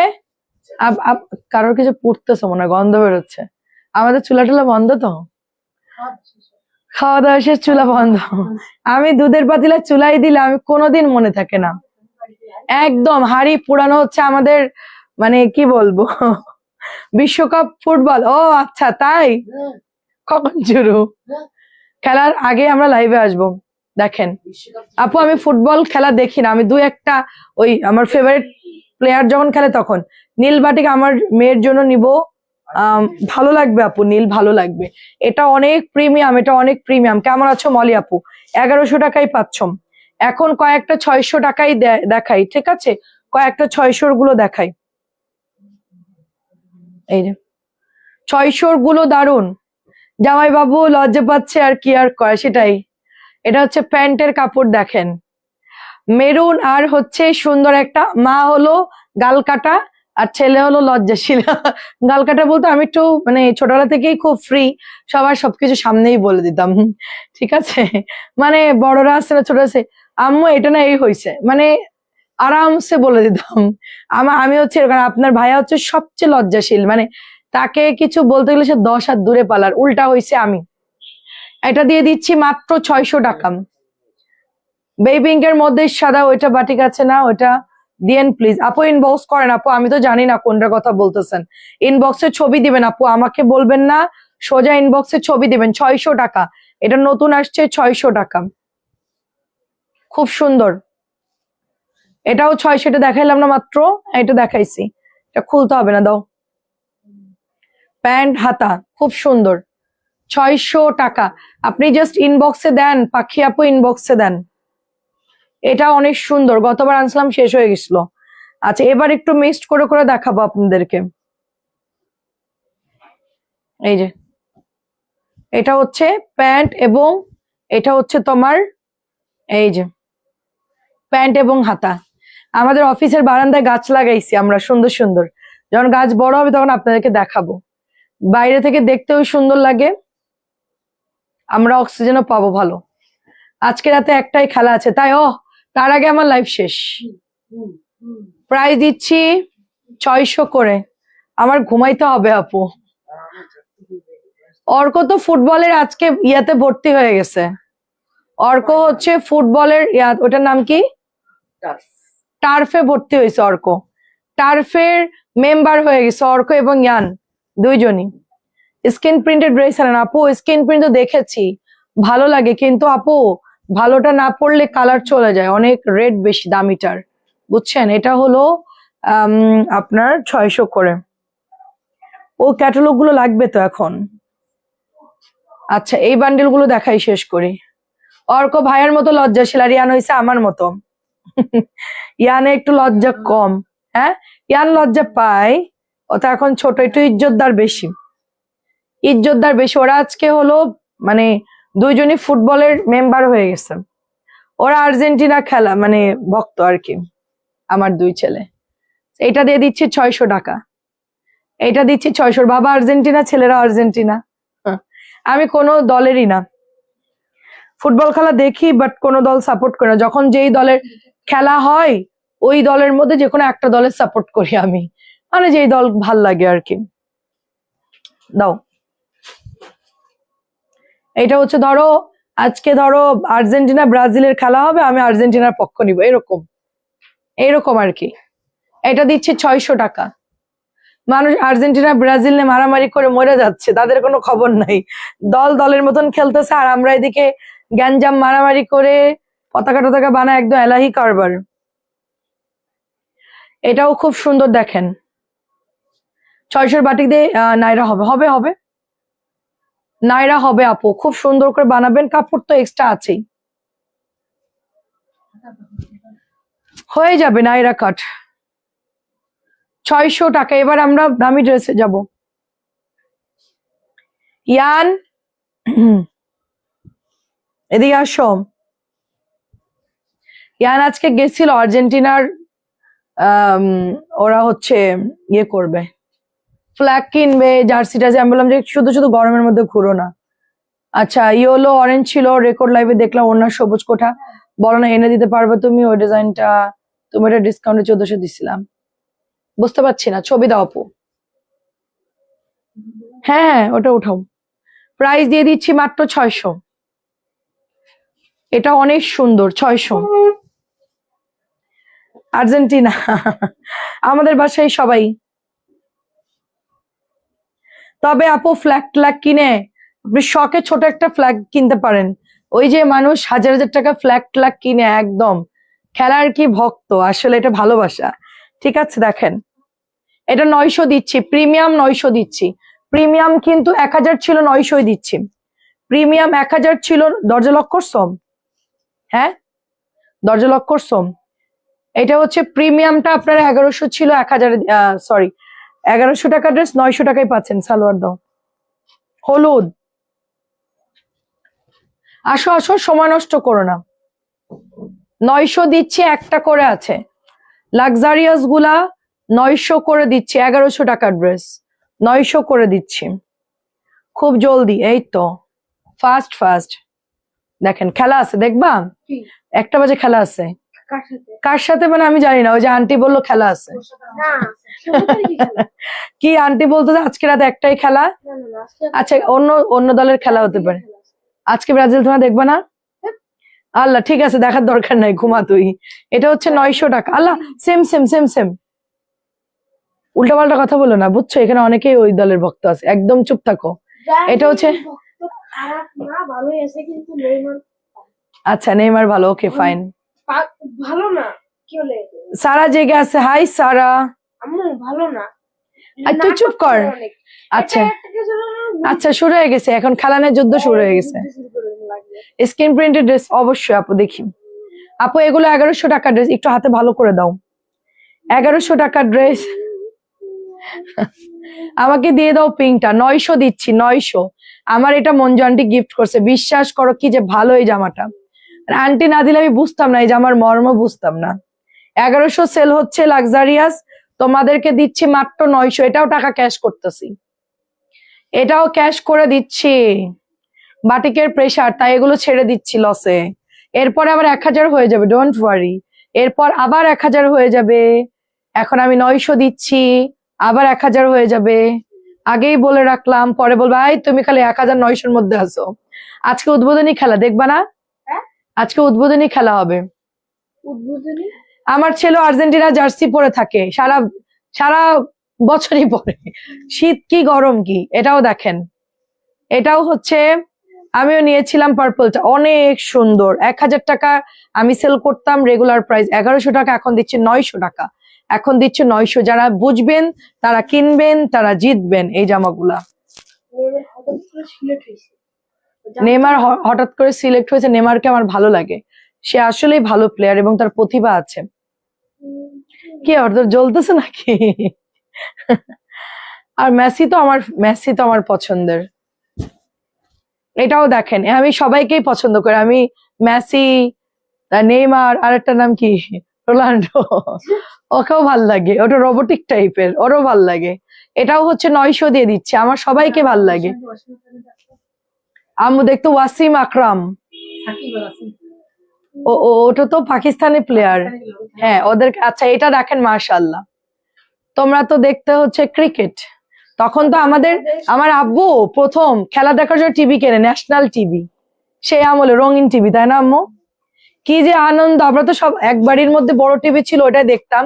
কারোর কিছু পড়তেছে মনে হয়, গন্ধ বেরোচ্ছে, আমাদের চুলা টুলা বন্ধ তো, খাওয়া দাওয়া শেষ, চুলা বন্ধ। আমি দুধের পাতিলা চুলাই দিলে আমি কোনোদিন মনে থাকে না, একদম হাড়ি পুরানো হচ্ছে আমাদের, মানে কি বলবো, বিশ্বকাপ ফুটবল। ও আচ্ছা তাই, কখন শুরু? খেলার আগে আমরা লাইভে আসবো। দেখেন আপু, আমি ফুটবল খেলা দেখি না, আমি দু একটা ওই আমার ফেভারিট প্লেয়ার যখন খেলে তখন। নীল বাটিক আমার মেয়ের জন্য নিব, ভালো লাগবে আপু, নীল ভালো লাগবে, এটা অনেক প্রিমিয়াম, এটা অনেক প্রিমিয়াম। কেমন আছো মলি আপু? 1100 টাকাই পাচ্ছ। এখন কয়েকটা 600 টাকাই দেখাই, ঠিক আছে, কয়েকটা 600 গুলো দেখাই, এই যে 600 গুলো দারুন। জামাই বাবু লজ্জা পাচ্ছে, আর কি আর করে, সেটাই। এটা হচ্ছে প্যান্টের কাপড় দেখেন, মেরুন, আর হচ্ছে সুন্দর একটা, মা হলো গাল কাটা আর ছেলে হলো লজ্জাশীল। গাল কাটা বলতে আমি একটু মানে ছোটবেলা থেকেই খুব ফ্রি, সবার সবকিছু সামনেই বলে দিতাম, ঠিক আছে। মানে বড়রা আছে না, ছোট আছে, আম্মু এটা না এই হয়েছে, মানে আরামসে বলে দিতাম। আমি হচ্ছে এরকম, আপনার ভাইয়া হচ্ছে সবচেয়ে লজ্জাশীল, মানে তাকে কিছু বলতে গেলে সে 10 হাত দূরে পালার, উল্টা হয়েছে আমি। এটা দিয়ে দিচ্ছি মাত্র 600 টাকা। বেবি পিঙ্কের মধ্যে সাদা, ওইটা বাটিক আছে না, ওইটা দিয়েন প্লিজ আপু, ইনবক্স করেন আপু, আমি তো জানি না কোনটার কথা বলতেছেন, ইনবক্সে ছবি দিবেন আপু, আমাকে বলবেন না, সোজা ইনবক্সে ছবি দিবেন। 600 টাকা, এটা নতুন আসছে, 600 টাকা, খুব সুন্দর। এটাও 600, এটা দেখাইলাম না মাত্র, এটা দেখাইছি, এটা খুলতে হবে না, দাও। প্যান্ট হাতা খুব সুন্দর, 600 টাকা। আপনি জাস্ট ইনবক্সে দেন, পাখি আপু ইনবক্সে দেন। এটা অনেক সুন্দর, গতবার আনছিলাম শেষ হয়ে গেছিল। আচ্ছা এবার একটু মিক্সড করে করে দেখাবো আপনাদেরকে। এই যে এটা হচ্ছে প্যান্ট এবং এটা হচ্ছে তোমার এই যে প্যান্ট এবং হাতা। আমাদের অফিসের বারান্দায় গাছ লাগাইছি আমরা সুন্দর সুন্দর, যখন গাছ বড় হবে তখন আপনাদেরকে দেখাবো। বাইরে থেকে দেখতেও সুন্দর লাগে, আমরা অক্সিজেনও পাবো ভালো। আজকে রাতে একটাই খেলা আছে তাই, তার আগে আমার লাইফ শেষ। প্রাইস দিচ্ছি 600 করে, আমার ঘুমাইতে হবে আপু। অর্ক তো ফুটবলের আজকে ইয়াতে ভর্তি হয়ে গেছে, অর্ক হচ্ছে ফুটবলের ওটার নাম কি, টার্ফে ভর্তি হয়েছে অর্ক, টার্ফের মেম্বার হয়ে গেছে অর্ক এবং ইয়ান দুইজনই। স্কিন প্রিন্টেড ড্রেস আনেন আপু, স্কিন প্রিন্ট তো দেখেছি ভালো লাগে, কিন্তু আপু ভালোটা না পড়লে কালার চলে যায়, অনেক রেট বেশি দামিটার, বুঝছেন। এটা হলো আপনার 600 করে। ও ক্যাটালগ গুলো লাগবে তো এখন। আচ্ছা এই বান্ডেল গুলো দেখাই শেষ করি। অর্ক ভাইয়ের মতো লজ্জাশীল, আর ইয়ান হয়েছে আমার মতো। ইয়ানে একটু লজ্জা কম, হ্যাঁ ইয়ান লজ্জা পায়, ও তো এখন ছোট, একটু ইজ্জতদার বেশি, ইজ্জতদার বেশি। ওরা আজকে হলো মানে দুইজনই ফুটবলের মেম্বার হয়ে গেছে, ওরা আর্জেন্টিনা খেলা মানে ভক্ত আর কি, আমার দুই ছেলে। এটা দিয়ে দিচ্ছি 600 টাকা, এটা দিচ্ছি 600। বাবা আর্জেন্টিনা, ছেলেরা আর্জেন্টিনা। আমি কোনো দলেরই না, ফুটবল খেলা দেখি বাট কোনো দল সাপোর্ট করি না, যখন যেই দলের খেলা হয় ওই দলের মধ্যে যে কোনো একটা দলের সাপোর্ট করি আমি, মানে যেই দল ভাল লাগে আর কি। দাও, এটা হচ্ছে ধরো আজকে ধরো আর্জেন্টিনা ব্রাজিলের খেলা হবে, আমি আর্জেন্টিনার পক্ষ নিব, এরকম এরকম আর কি। এটা দিচ্ছে 600 টাকা। মানুষ আর্জেন্টিনা ব্রাজিল নিয়ে মারামারি করে মরে যাচ্ছে, তাদের কোনো খবর নাই, দল দলের মতন খেলতেছে, আর আমরা এদিকে গ্যাঞ্জাম মারামারি করে পতাকা টতাকা বানায়, একদম এলাহি কারবার। এটাও খুব সুন্দর দেখেন, 600 বাটিক দিয়ে নাইরা হবে, হবে হবে নাইরা হবে আপু, খুব সুন্দর করে বানাবেন, কাপড় তো এক্সট্রা আছেই, হয়ে যাবে নাইরা কাট। 600 টাকা। এবার আমরা দামি ড্রেসে যাব। ইয়ান এদিকে আসো। ইয়ান আজকে গেছিল আর্জেন্টিনার, ওরা হচ্ছে ইয়ে করবে, ফ্ল্যাগ কিনবে, জার্সি টার্সি। আমি বললাম যে শুধু শুধু গরমের মধ্যে ঘুরো না। আচ্ছা ইয়েলো অরেঞ্জ ছিল, রেকর্ড লাইভে দেখলাম ওনার সবুজ কোঠা, বলো না এনে দিতে পারবে তুমি ওই ডিজাইনটা, তুমি এটা ডিসকাউন্টে 1400 দিছিলাম, বুঝতে পারছি না, ছবি দাও আপু। হ্যাঁ হ্যাঁ ওটা উঠাও, প্রাইস দিয়ে দিচ্ছি মাত্র 600। এটা অনেক সুন্দর, 600। আর্জেন্টিনা আমাদের বাসায় সবাই। তবে আপু ফ্ল্যাগ ট্ল্যাগ কিনে আপনি শখে ছোট একটা ফ্ল্যাগ কিনতে পারেন, ওই যে মানুষ হাজার হাজার টাকা ফ্ল্যাগ ট্ল্যাগ কিনে একদম খেলার কি ভক্ত, আসলে এটা ভালোবাসা। ঠিক আছে দেখেন, এটা 900 দিচ্ছি, প্রিমিয়াম 900 দিচ্ছি, প্রিমিয়াম কিন্তু 1000 ছিল, 900 দিচ্ছি, প্রিমিয়াম 1000 ছিল। দরজা লক করছো? হ্যাঁ দরজা লক করছো। এটা হচ্ছে প্রিমিয়ামটা আপনার 1100 ছিল, 1000, সরি 1100 টাকা ড্রেস 900 টাকায় পাচ্ছেন। সালোয়ার দাও, হলুদ। আসো আসো, সময় নষ্ট করো না, 900 দিচ্ছি, একটা করে আছে, লাক্সারিয়াস গুলা 900 করে দিচ্ছি, 1100 টাকার ড্রেস 900 করে দিচ্ছি, খুব জলদি, এই তো ফাস্ট ফাস্ট। দেখেন খেলা আছে, দেখবা 1টা বাজে খেলা আছে। কার সাথে মানে আমি জানি না, ওই যে আন্টি বললো খেলা আছে। কি আন্টি বলতো যে আজকে রাতে একটাই খেলা? আচ্ছা অন্য অন্য দলের খেলা হতে পারে। আজকে ব্রাজিল তোমরা দেখবা না? আল্লাহ ঠিক আছে, দেখার দরকার নাই, ঘুমা তুই। এটা হচ্ছে 900 টাকা। আল্লাহ সেম সেম সেম সেম, উল্টাপাল্টা কথা বলো না, বুঝছো, এখানে অনেকেই ওই দলের ভক্ত আছে, একদম চুপ থাকো। এটা হচ্ছে আচ্ছা নেইমার ভালো, ওকে ফাইন, ভালো না কি হলে সারা জেগে আছে। হাই সারা। আম্মু ভালো না, তুই চুপ কর। আচ্ছা আচ্ছা, শুরু হয়ে গেছে এখন, খেলানের যুদ্ধ শুরু হয়ে গেছে। স্ক্রিন প্রিন্টেড ড্রেস অবশ্যই আপু দেখি। আপু এগুলো 1100 টাকার ড্রেস, একটু হাতে ভালো করে দাও। 1100 টাকার ড্রেস আমাকে দিয়ে দাও পিঙ্কটা। 900 দিচ্ছি, 900। আমার এটা মঞ্জু আন্টি গিফট করছে, বিশ্বাস করো কি যে ভালো এই জামাটা। আন্টি না দিলে আমি বুঝতাম না এই জামার মর্ম, বুঝতাম না। 1100 সেল হচ্ছে লাক্সারিয়াস, তোমাদেরকে দিচ্ছি মাত্র 900। এটাও টাকা ক্যাশ করতেছি, এটাও ক্যাশ করে দিচ্ছি। বাটিকের প্রেসার, তাই এগুলো ছেড়ে দিচ্ছি লসে। এরপরে আবার 1000 হয়ে যাবে, ডোন্ট ওয়ারি। এরপর আবার 1000 হয়ে যাবে। এখন আমি 900 দিচ্ছি, আবার 1000 হয়ে যাবে। আগেই বলে রাখলাম, পরে বলবা এই তুমি খালি 1900-র মধ্যে আছো। আজকে উদ্বোধনী খেলা দেখবা না? আজকে উদ্বোধনী খেলা হবে। উদ্বোধনী? আমার ছেলে আর্জেন্টিনা জার্সি পরে থাকে, সারা সারা বছরই পরে, শীত কি গরম কি। এটাও দেখেন, এটাও হচ্ছে, আমিও নিয়েছিলাম পার্পলটা, অনেক সুন্দর। 1000 টাকা আমি সেল করতাম, রেগুলার প্রাইস 1100 টাকা, এখন দিচ্ছে 900 টাকা। এখন দিচ্ছে 900। যারা বুঝবেন তারা কিনবেন, তারা জিতবেন এই জামাগুলা। নেইমার হঠাৎ করে সিলেক্ট হয়েছে। নেইমারকে আমার ভালো লাগে, সে আসলেই ভালো প্লেয়ার এবং তার প্রতিভা আছে। কি আর তোর জ্বলতেছে নাকি? আর মেসি তো আমার পছন্দের। এটাও দেখেন, আমি সবাইকেই পছন্দ করি। আমি মেসি, নেইমার, আর একটা নাম কি, রোনাল্ডো, ওকেও ভাল লাগে। ওটা রোবোটিক টাইপের, ওরও ভাল লাগে। এটাও হচ্ছে 900 দিয়ে দিচ্ছে, আমার সবাইকে ভাল লাগে। আম্মু দেখতো ওয়াসিম আকরাম, ওটা তো পাকিস্তানি প্লেয়ার। হ্যাঁ ওদের। আচ্ছা এটা দেখেন, মাশাআল্লাহ। তোমরা তো দেখতে হচ্ছে ক্রিকেট। তখন তো আমার আব্বু প্রথম খেলা দেখার জন্য টিভি কেনে, ন্যাশনাল টিভি, সেই আমলে রঙিন টিভি, তাই না আম্মু? কি যে আনন্দ। আমরা তো সব এক বাড়ির মধ্যে বড় টিভি ছিল, ওটাই দেখতাম।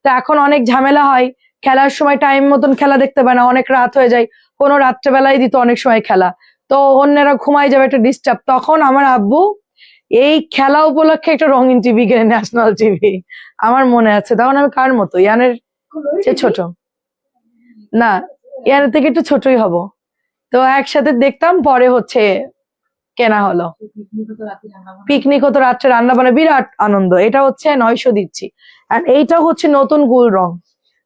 তো এখন অনেক ঝামেলা হয়, খেলার সময় টাইম মতন খেলা দেখতে পায় না, অনেক রাত হয়ে যায়। কোনো রাত্রেবেলায় দিত অনেক সময় খেলা, তো অন্যেরা ঘুমাই যাবে, একটা ডিস্টার্ব। তখন আমার আব্বু এই খেলা উপলক্ষে একটা রঙিন টিভি কেনে, ন্যাশনাল টিভি। আমার মনে আছে, তখন আমি কার মতো, ইয়ানের চেয়ে ছোট না, ইয়ানের থেকে একটু ছোটই হব। তো একসাথে দেখতাম, পরে হচ্ছে কেনা হলো। পিকনিক হতো রাত্রে, রান্না বান্না, বিরাট আনন্দ। এটা হচ্ছে 900 দিচ্ছি। আর এইটা হচ্ছে নতুন গুল রং,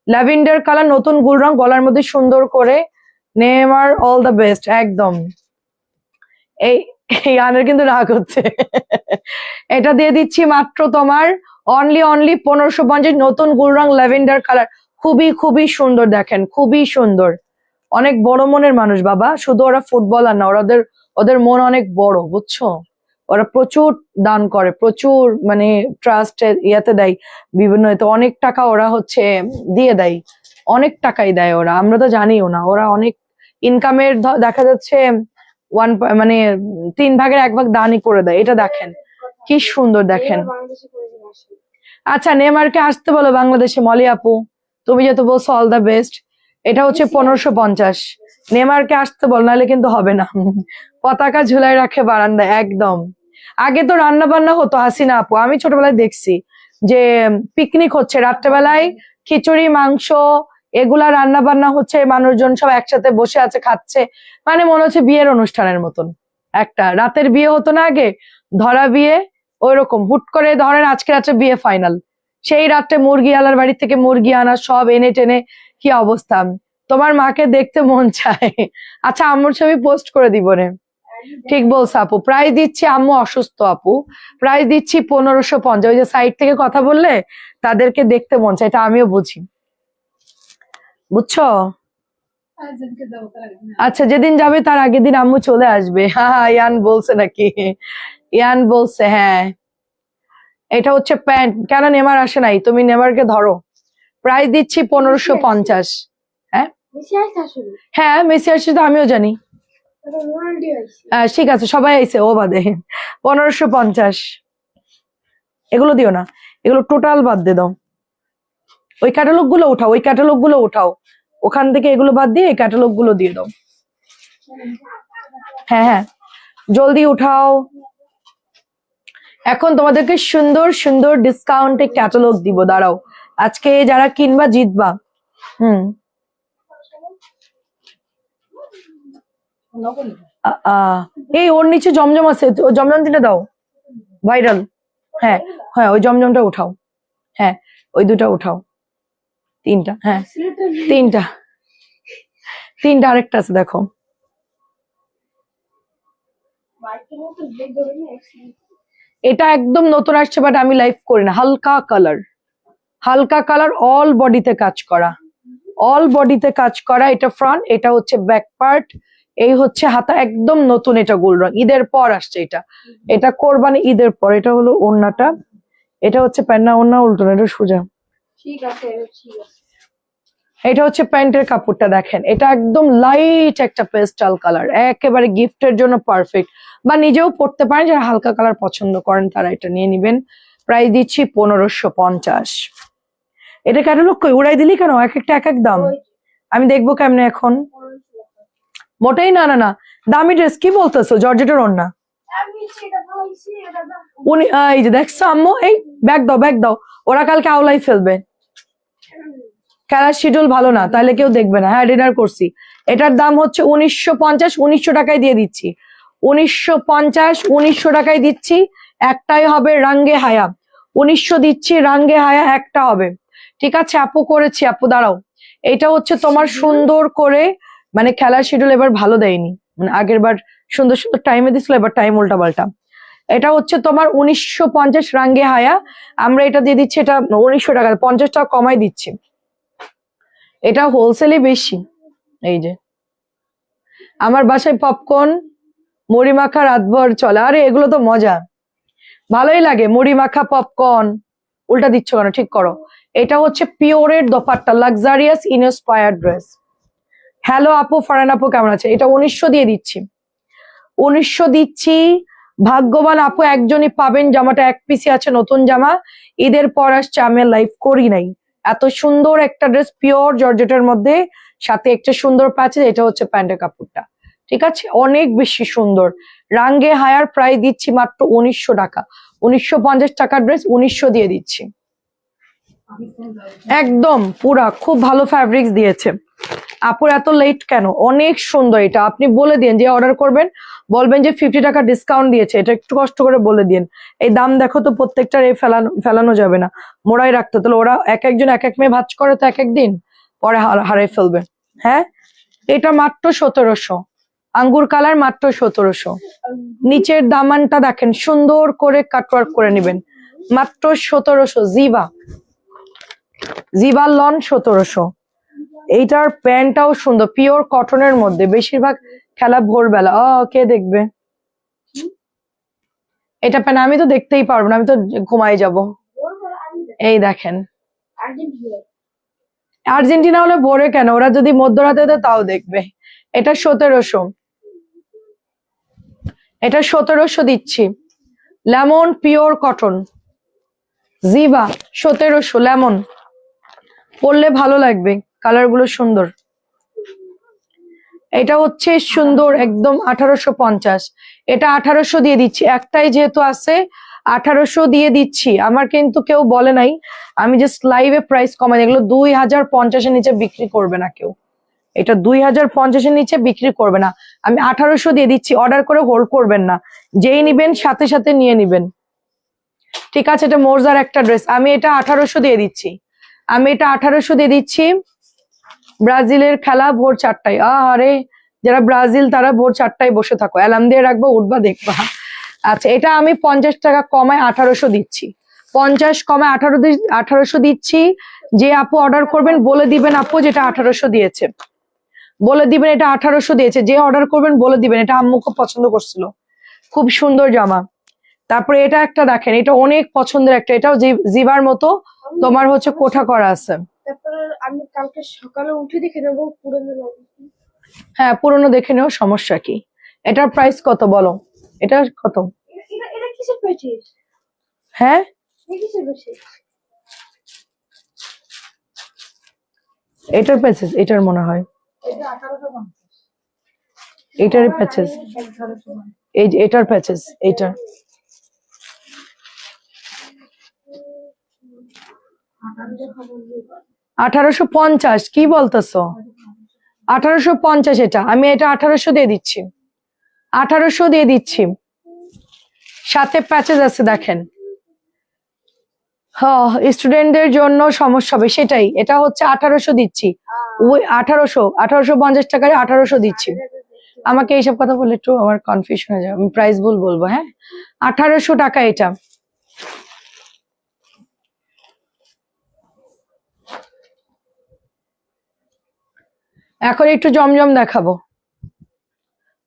ল্যাভেন্ডার কালার, নতুন গুল রং, গলার মধ্যে সুন্দর করে নেইমার অল দ্য বেস্ট একদম। এই গানের কিন্তু রাগ হচ্ছে। এটা দিয়ে দিচ্ছি মাত্র তোমার অনলি 1550, নতুন গুল রং ল্যাভেন্ডার কালার, খুবই খুবই সুন্দর। দেখেন খুবই সুন্দর, অনেক বড় মনের মানুষ বাবা। শুধু ওরা ফুটবলার না, ওদের মন অনেক বড়, বুঝছো? ওরা প্রচুর দান করে, প্রচুর মানে ট্রাস্ট ইয়াতে দেয়, বিভিন্ন এতে অনেক টাকা ওরা হচ্ছে দিয়ে দেয়, অনেক টাকাই দেয় ওরা, আমরা তো জানিও না। ওরা অনেক ইনকামের দেখা যাচ্ছে মানে 3 ভাগের 1 ভাগ দানই করে দেয়। এটা দেখেন কি সুন্দর, দেখেন। আচ্ছা নেইমারকে আসতে বলো বাংলাদেশে, মলি আপু তুমি যেহেতু বলছো অল দ্য বেস্ট। এটা হচ্ছে 1550। নেইমারকে আসতে বল, নাহলে কিন্তু হবে না। পতাকা ঝুলাই রাখে বারান্দায় একদম। আগে তো রান্না বান্না হতো হাসিনা আপু, আমি ছোটবেলায় দেখছি যে পিকনিক হচ্ছে রাত্রেবেলায়, খিচুড়ি মাংস এগুলা রান্না বান্না হচ্ছে, মানুষজন সব একসাথে বসে আছে খাচ্ছে, মানে মনে হচ্ছে বিয়ের অনুষ্ঠানের মতন। একটা রাতের বিয়ে হতো না আগে, ধরা বিয়ে, ওইরকম হুট করে ধরেন আজকে রাত্রে বিয়ে ফাইনাল, সেই রাত্রে মুরগি আলার বাড়ি থেকে মুরগি আনা, সব এনে টেনে, কি অবস্থা। তোমার মাকে দেখতে মন চায়। আচ্ছা আম্মুর ছবি পোস্ট করে দিব রে। ঠিক বলছো আপু, প্রাইস দিচ্ছি, আম্মু অসুস্থ আপু, প্রাইস দিচ্ছি 1550। ওই যে সাইড থেকে কথা বললে তাদেরকে দেখতে মন চায়, এটা আমিও বুঝি, বুঝছো? আচ্ছা যেদিন যাবে তার আগের দিন আম্মু চলে আসবে। হ্যাঁ ইয়ান বলছে নাকি? ইয়ান বলছে হ্যাঁ। এটা হচ্ছে প্যান্ট, কেন নেমার আসে নাই? তুমি নেমারকে ধরো। প্রাইস দিচ্ছি 1550। হ্যাঁ হ্যাঁ মেসি আসছে তো আমিও জানি। ঠিক আছে সবাই আইছে ও বাদে। 1550। এগুলো দিও না, এগুলো টোটাল বাদ দিয়ে দাও। ওই ক্যাটালগ গুলো উঠাও, ওই ক্যাটালগ গুলো উঠাও, ওখান থেকে এগুলো বাদ দিয়ে এই ক্যাটালগ গুলো দিয়ে দাও। হ্যাঁ হ্যাঁ জলদি উঠাও। এখন তোমাদেরকে সুন্দর সুন্দর ডিসকাউন্টে ক্যাটালগ দিব, দাঁড়াও আজকে যারা কিনবা জিতবা। হুম। এই ওর নিচে জমজম আছে, জমজম তিনটা দাও, ভাইরাল। হ্যাঁ হ্যাঁ, ওই জমজমটা উঠাও। হ্যাঁ, ওই দুটা উঠাও। তিনটা, হ্যাঁ তিনটা, তিনটা আরেকটা আছে দেখো। এটা একদম নতুন আসছে, বাট আমি লাইভ করি না। হালকা কালার, হালকা কালার, অল বডিতে কাজ করা, অল বডিতে কাজ করা। এটা ফ্রন্ট, এটা হচ্ছে ব্যাক পার্ট, এই হচ্ছে হাতা, একদম নতুন। এটা গোল রং, ঈদের পর আসছে এটা, এটা কোরবানি ঈদের পর। এটা হলো ওড়নাটা, এটা হচ্ছে প্যান্ট, না ওড়না উল্টো না, এটা সোজা। ঠিক আছে, ঠিক আছে। এটা হচ্ছে প্যান্টের কাপড়টা দেখেন, এটা একদম লাইট একটা পেস্টাল কালার, একেবারে গিফটের জন্য পারফেক্ট, বা নিজেও পড়তে পারেন। যারা হালকা কালার পছন্দ করেন তারা এটা নিয়ে নিবেন। প্রাইস দিচ্ছি 1550। এটা ক্যাটালগ কই উড়াই দিলি কেন? এক একটা এক এক দাম, আমি দেখবো কেমনে এখন। মোটেই না, না না, দামি ড্রেস কি বলতেছো? জর্জেটের ওড়না। উনি এই যে দেখছো আম্মু, এই ব্যাগ দাও, ব্যাগ দাও, ওরা কালকে আওলাই ফেলবে। খেলার শিডিউল ভালো না, তাহলে কেউ দেখবে না। হ্যাঁ, ডিনার করছি। এটার দাম হচ্ছে 1950, 1900 টাকায় দিয়ে দিচ্ছি। 1950, 1900 টাকায় দিচ্ছি। একটাই হবে রাঙ্গে হায়া, 1900 দিচ্ছি, রাঙ্গে হায়া একটা হবে। ঠিক আছে আপু, করেছি আপু, দাঁড়াও। এটা হচ্ছে তোমার সুন্দর করে, মানে খেলার শিডিউল এবার ভালো দেয়নি, মানে আগের বার সুন্দর সুন্দর টাইমে দিছিল, এবার টাইম উল্টা পাল্টা। এটা হচ্ছে তোমার 1950 রাঙ্গে হায়া, আমরা এটা দিয়ে দিচ্ছি, এটা 1900 টাকা, 50 টাকা কমাই দিচ্ছি। এটা হোলসেলে বেশি। এই যে আমার বাসায় পপকর্ন মুড়ি মাখা রাতভর চলে, আরে এগুলো তো মজা, ভালোই লাগে। মুড়ি মাখা পপকর্ন, উল্টা দিচ্ছ কেন, ঠিক করো। এটা হচ্ছে পিওরের dupatta, luxurious inspired dress. Hello আপু, ফারান আপু কেমন আছে? এটা 1900 দিয়ে দিচ্ছি, 1900 দিচ্ছি। ভাগ্যবান আপু একজনই পাবেন, জামাটা এক পিসি আছে, নতুন জামা, ঈদের পর আসছে, আমি লাইভ করি নাই। এত সুন্দর একটা ড্রেস, পিওর জর্জেটের মধ্যে, সাথে একটা সুন্দর প্যাচেস। এটা হচ্ছে প্যান্টের কাপড়টা, ঠিক আছে, অনেক বেশি সুন্দর। রাঙ্গে হায়ার প্রাইস দিচ্ছি মাত্র 1900 টাকা, 1950 টাকার ড্রেস 1900 দিয়ে দিচ্ছি। একদম পুরা খুব ভালো ফ্যাব্রিক্স দিয়েছে। আপুর এত লেট কেন? অনেক সুন্দর। এটা আপনি বলে দিন, যে অর্ডার করবেন বলবেন যে 50 টাকা ডিসকাউন্ট দিয়েছে, এটা একটু কষ্ট করে বলে দিন। এই দাম দেখো তো, প্রত্যেকটার এই ফেলানো যাবে না, মোড়াই রাখতে। তাহলে ওরা এক একজন এক এক মেয়ে ভাজ করে তো, এক একদিন পরে হারাই ফেলবে। হ্যাঁ, এটা মাত্র 1700, আঙ্গুর কালার, মাত্র 1700। নিচের দামানটা দেখেন, সুন্দর করে কাটওয়ার্ক করে নেবেন, মাত্র 1700। জিবা, জিবা লন 1700। এইটার প্যান্টটাও সুন্দর, পিওর কটনের মধ্যে, বেশিরভাগ খেলা ভোরবেলা। কে দেখবে এটা প্যান্ট? আমি তো দেখতেই পারবো না, আমি তো ঘুমাই যাব। এই দেখেন, আর্জেন্টিনা হলে ভোরে কেন, ওরা যদি মধ্যরাতে দেয় তাও দেখবে। এটা 1700, এটা 1700 দিচ্ছি। লেমন পিওর কটন, জিবা 1700, লেমন পরলে ভালো লাগবে, কালার গুলো সুন্দর। এটা হচ্ছে সুন্দর একদম 1850, এটা 1800 দিয়ে দিচ্ছি। একটাই যেহেতু আছে 1800 দিয়ে দিচ্ছি। আমার কিন্তু কেউ বলে নাই, আমি জাস্ট লাইভে প্রাইস কমাই। এগুলো 2050-এর নিচে বিক্রি করবে না কেউ, এটা 2050-এর নিচে বিক্রি করবে না। আমি 1800 দিয়ে দিচ্ছি, অর্ডার করে হোল্ড করবেন না, যেই নিবেন সাথে সাথে নিয়ে নিবেন। ঠিক আছে, এটা মোরজার একটা ড্রেস, আমি এটা 1800 দিয়ে দিচ্ছি, আমি এটা 1800 দিয়ে দিচ্ছি। ব্রাজিলের খেলা ভোর 4টায়, আরে যারা ব্রাজিল তারা ভোর 4টায় বসে থাকো, অ্যালার্ম দিয়ে রাখবো, উঠবা দেখবা। আচ্ছা, এটা আমি 50 টাকা কমায় 1800 দিচ্ছি, 50 কমায় 1800 দিচ্ছি। যে আপু অর্ডার করবেন বলে দিবেন আপু যেটা 1800 দিয়েছে, বলে দিবেন এটা 1800 দিয়েছে। যে অর্ডার করবেন বলে দিবেন, এটা আম্মু খুব পছন্দ করছিল, খুব সুন্দর জামা। তারপরে এটা একটা দেখেন, এটা অনেক পছন্দের একটা, এটাও জিবার মতো তোমার হচ্ছে কোঠা করা আছে। তারপরে আমি কালকে সকালে উঠে দেখে নেবো পুরনো লাগে। হ্যাঁ, পুরনো দেখে নেও, সমস্যা কি। এটার প্রাইস কত বলো? এটা কত? এটা কিসের প্যাকেজ? হ্যাঁ, কিসের প্যাকেজ? এটার প্যাচেস, এটার মনে হয় এটা 1850। এটারই প্যাচেস, এই যে এটার প্যাচেস, এইটা। 1850 কি বলতেছো? 1850 এটা, আমি এটা 1800 দিয়ে দিচ্ছি, 1800 দিয়ে দিচ্ছি। সাথে প্যাচেস আছে দেখেন। হ্যাঁ, স্টুডেন্টদের জন্য সমস্যা হবে সেটাই, এটা হচ্ছে 1800 দিচ্ছি। ওই 1850 টাকায় 1800 দিচ্ছি। আমাকে এইসব কথা বলে একটু আমার কনফিউশন হয়ে যাবে, আমি প্রাইস ভুল বলবো। হ্যাঁ, 1800 টাকা এটা। এখন একটু জমজম দেখাবো।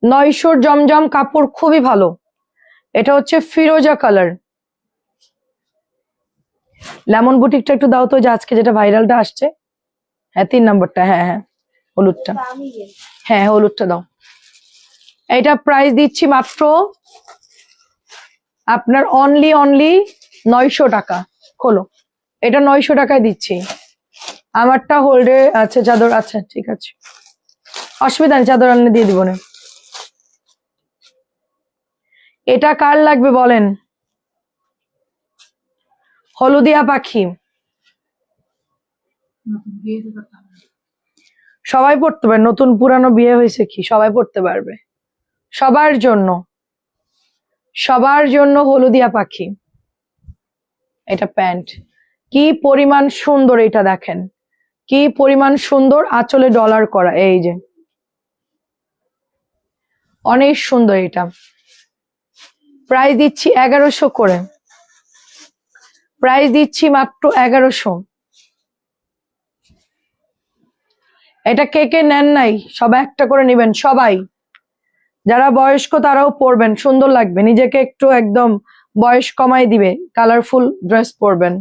900 জমজম কাপড়, খুবই ভালো। এটা হচ্ছে ফিরোজা কালার। লেমন বুটিকটা একটু দাও তো, যে আজকে যেটা ভাইরালটা আসছে। হ্যাঁ, 3 নম্বরটা। হ্যাঁ হ্যাঁ, হলুদটা। হ্যাঁ, হলুদটা দাও। এটা প্রাইস দিচ্ছি মাত্র আপনার অনলি 900 টাকা। খোলো, এটা 900 টাকায় দিচ্ছি। আমারটা হোল্ডে আছে চাদর। আচ্ছা ঠিক আছে, অসুবিধা নেই, চাদর আনলে দিয়ে দিব না। এটা কার লাগবে বলেন? হলুদিয়া পাখি সবাই পড়তে পারে, নতুন পুরানো বিয়ে হয়েছে কি, সবাই পড়তে পারবে। সবার জন্য, সবার জন্য হলুদিয়া পাখি। এটা প্যান্ট, কি পরিমাণ সুন্দর, এটা দেখেন কি পরিমাণ সুন্দর, আঁচলে ডলার করা, এই যে অনেক সুন্দর। এটা প্রাইস দিচ্ছি 1100 করে, প্রাইস দিচ্ছি মাত্র 1100। এটা কে কে নেন নাই, সবাই একটা করে নিবেন। সবাই যারা বয়স্ক তারাও পরবেন, সুন্দর লাগবে, নিজেকে একটু একদম বয়স কমাই দিবে, কালারফুল ড্রেস পরবেন।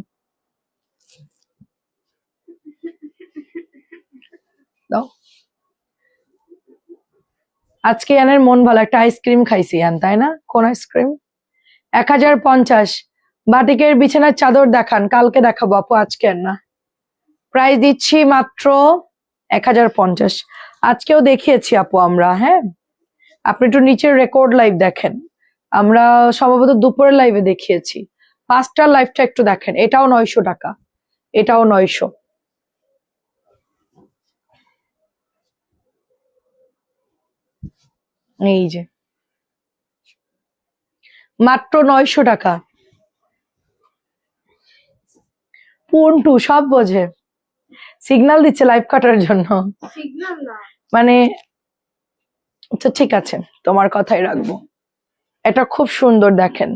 দাও। আজকে ইয়ানের মন ভালো, একটা আইসক্রিম খাইছি ইয়ান, তাই না? কোন আইসক্রিম? 1050। বাটিকের বিছানার চাদর দেখান, কালকে দেখাবো আপু, আজকে আর না। প্রাইস দিচ্ছি মাত্র 1050। আজকেও দেখিয়েছি আপু আমরা। হ্যাঁ, আপনি একটু নিচের রেকর্ড লাইভ দেখেন, আমরা সম্ভবত দুপুরের লাইভে দেখিয়েছি। 5টার লাইভটা একটু দেখেন। এটাও 900 টাকা, এটাও 900। এই যে মাত্র 900 টাকা। পুন্টু সব বোঝে, সিগন্যাল দিচ্ছে লাইভ কাটার জন্য। সিগন্যাল না, মানে আচ্ছা ঠিক আছে, তোমার কথাই রাখবো। এটা খুব সুন্দর দেখেন,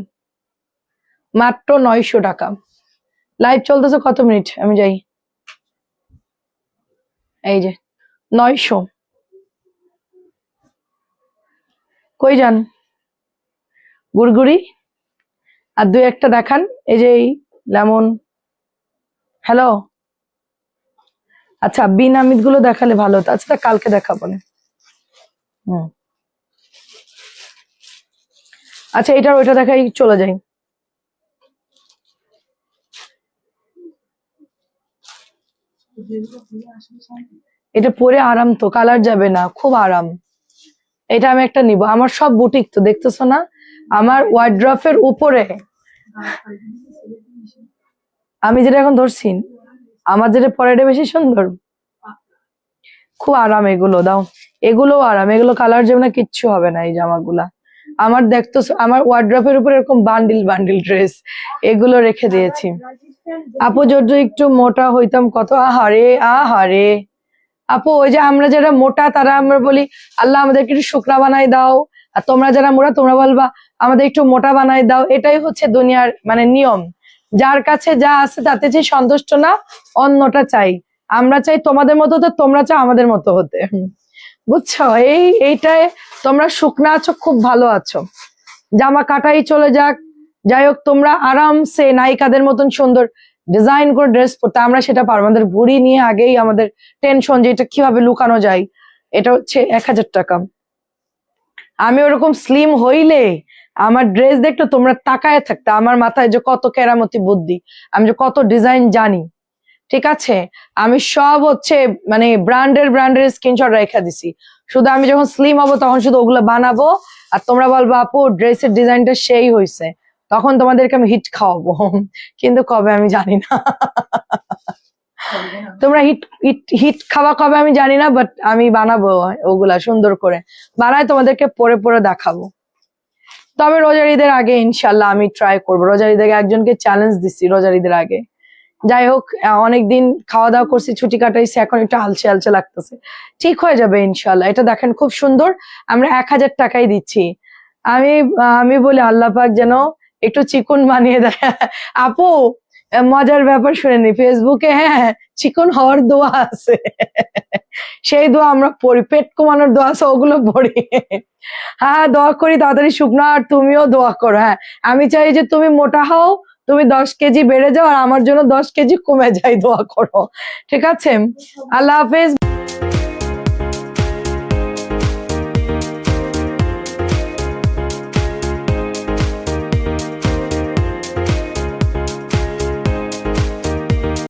মাত্র 900 টাকা। লাইভ চলতেছে কত মিনিট, আমি যাই। এই যে 900। কই যান গুড়গুড়ি? আর 2-1টা দেখান। এই যে এই লেমন। হ্যালো, আচ্ছা বিন আমিদ গুলো দেখালে ভালো হতো। আচ্ছা কালকে দেখাবো না। হুম, আচ্ছা এটার ওইটা দেখাই, চলে যাই। এটা পরে আরাম তো, কালার যাবে না, খুব আরাম। এটা আমি একটা নিব, আমার সব বুটিক তো দেখতেছো না, আমার ওয়ার্ড্রফের উপরে। আমি যেটা এখন ধরছি, আমার যেটা পরে এটা বেশি সুন্দর, খুব আরাম। এগুলো দাও, এগুলো আরাম, এগুলো কালার যাবে না, কিচ্ছু হবে না এই জামাগুলা। আমার দেখতো, আমার ওয়ার্ড্রফের উপরে এরকম বান্ডিল বান্ডিল ড্রেস, এগুলো রেখে দিয়েছি। আপু যদি একটু মোটা হইতাম কত, আহারে আহারে। আপু ওই যে আমরা যারা মোটা তারা আমরা বলি আল্লাহ আমাদেরকে একটু শুকনা বানাই দাও, আর তোমরা যারা মোটা তোমরা বলবা আমাদের একটু মোটা বানাই দাও। এটাই হচ্ছে দুনিয়ার মানে নিয়ম, যার কাছে যা আছে তাতে যে সন্তুষ্ট না, অন্যটা চাই। আমরা চাই তোমাদের মতো হতে, তোমরা চাও আমাদের মতো হতে, বুঝছো? এইটায় তোমরা শুকনা আছো, খুব ভালো আছো, জামা কাটাই চলে যাক, যাই হোক তোমরা আরামসে নায়িকাদের মতন সুন্দর ডিজাইন করে ড্রেস পরতে, আমরা সেটা পারবো। আমাদের ভুড়ি নিয়ে আগেই আমাদের টেনশন যে এটা কিভাবে লুকানো যায়। এটা হচ্ছে 1000 টাকা। আমি ওরকম স্লিম হইলে আমার ড্রেস দেখতে তোমরা তাকায় থাকতে, আমার মাথায় যে কত কেরামতি বুদ্ধি, আমি যে কত ডিজাইন জানি। ঠিক আছে, আমি সব হচ্ছে মানে ব্র্যান্ডের স্ক্রিনশট রেখে দিছি, শুধু আমি যখন স্লিম হবো তখন শুধু ওগুলো বানাবো, আর তোমরা বলবো আপু ড্রেসের ডিজাইনটা সেই হয়েছে। তখন তোমাদেরকে আমি হিট খাওয়াবো, কিন্তু কবে আমি জানি না। তোমরা হিট হিট হিট খাওয়া কবে আমি জানি না, বাট আমি বানাবো ওগুলা সুন্দর করে বানায় তোমাদেরকে পরে পরে দেখাবো। তবে রোজার ঈদের আগে ইনশাল্লাহ আমি ট্রাই করবো। রোজার ঈদের আগে একজনকে চ্যালেঞ্জ দিচ্ছি রোজার ঈদের আগে। যাই হোক, অনেকদিন খাওয়া দাওয়া করছি, ছুটি কাটাইছি, এখন একটু আলসে আলসে লাগতেছে। ঠিক হয়ে যাবে ইনশাল্লাহ। এটা দেখেন খুব সুন্দর, আমরা 1000 টাকাই দিচ্ছি। আমি আমি বলি আল্লাহ পাক যেন একটু চিকন বানিয়ে দেয়। আপু, মজার ব্যাপার শুনেনি, ফেসবুকে হ্যাঁ চিকন হওয়ার দোয়া আছে, সেই দোয়া আমরা পড়ি, পেট কমানোর দোয়া আছে ওগুলো পড়ি। হ্যাঁ দোয়া করি তাড়াতাড়ি শুকনো, আর তুমিও দোয়া করো। হ্যাঁ আমি চাই যে তুমি মোটা হও, তুমি 10 কেজি বেড়ে যাও, আর আমার জন্য 10 কেজি কমে যায়, দোয়া করো। ঠিক আছে, আল্লাহ হাফেজ।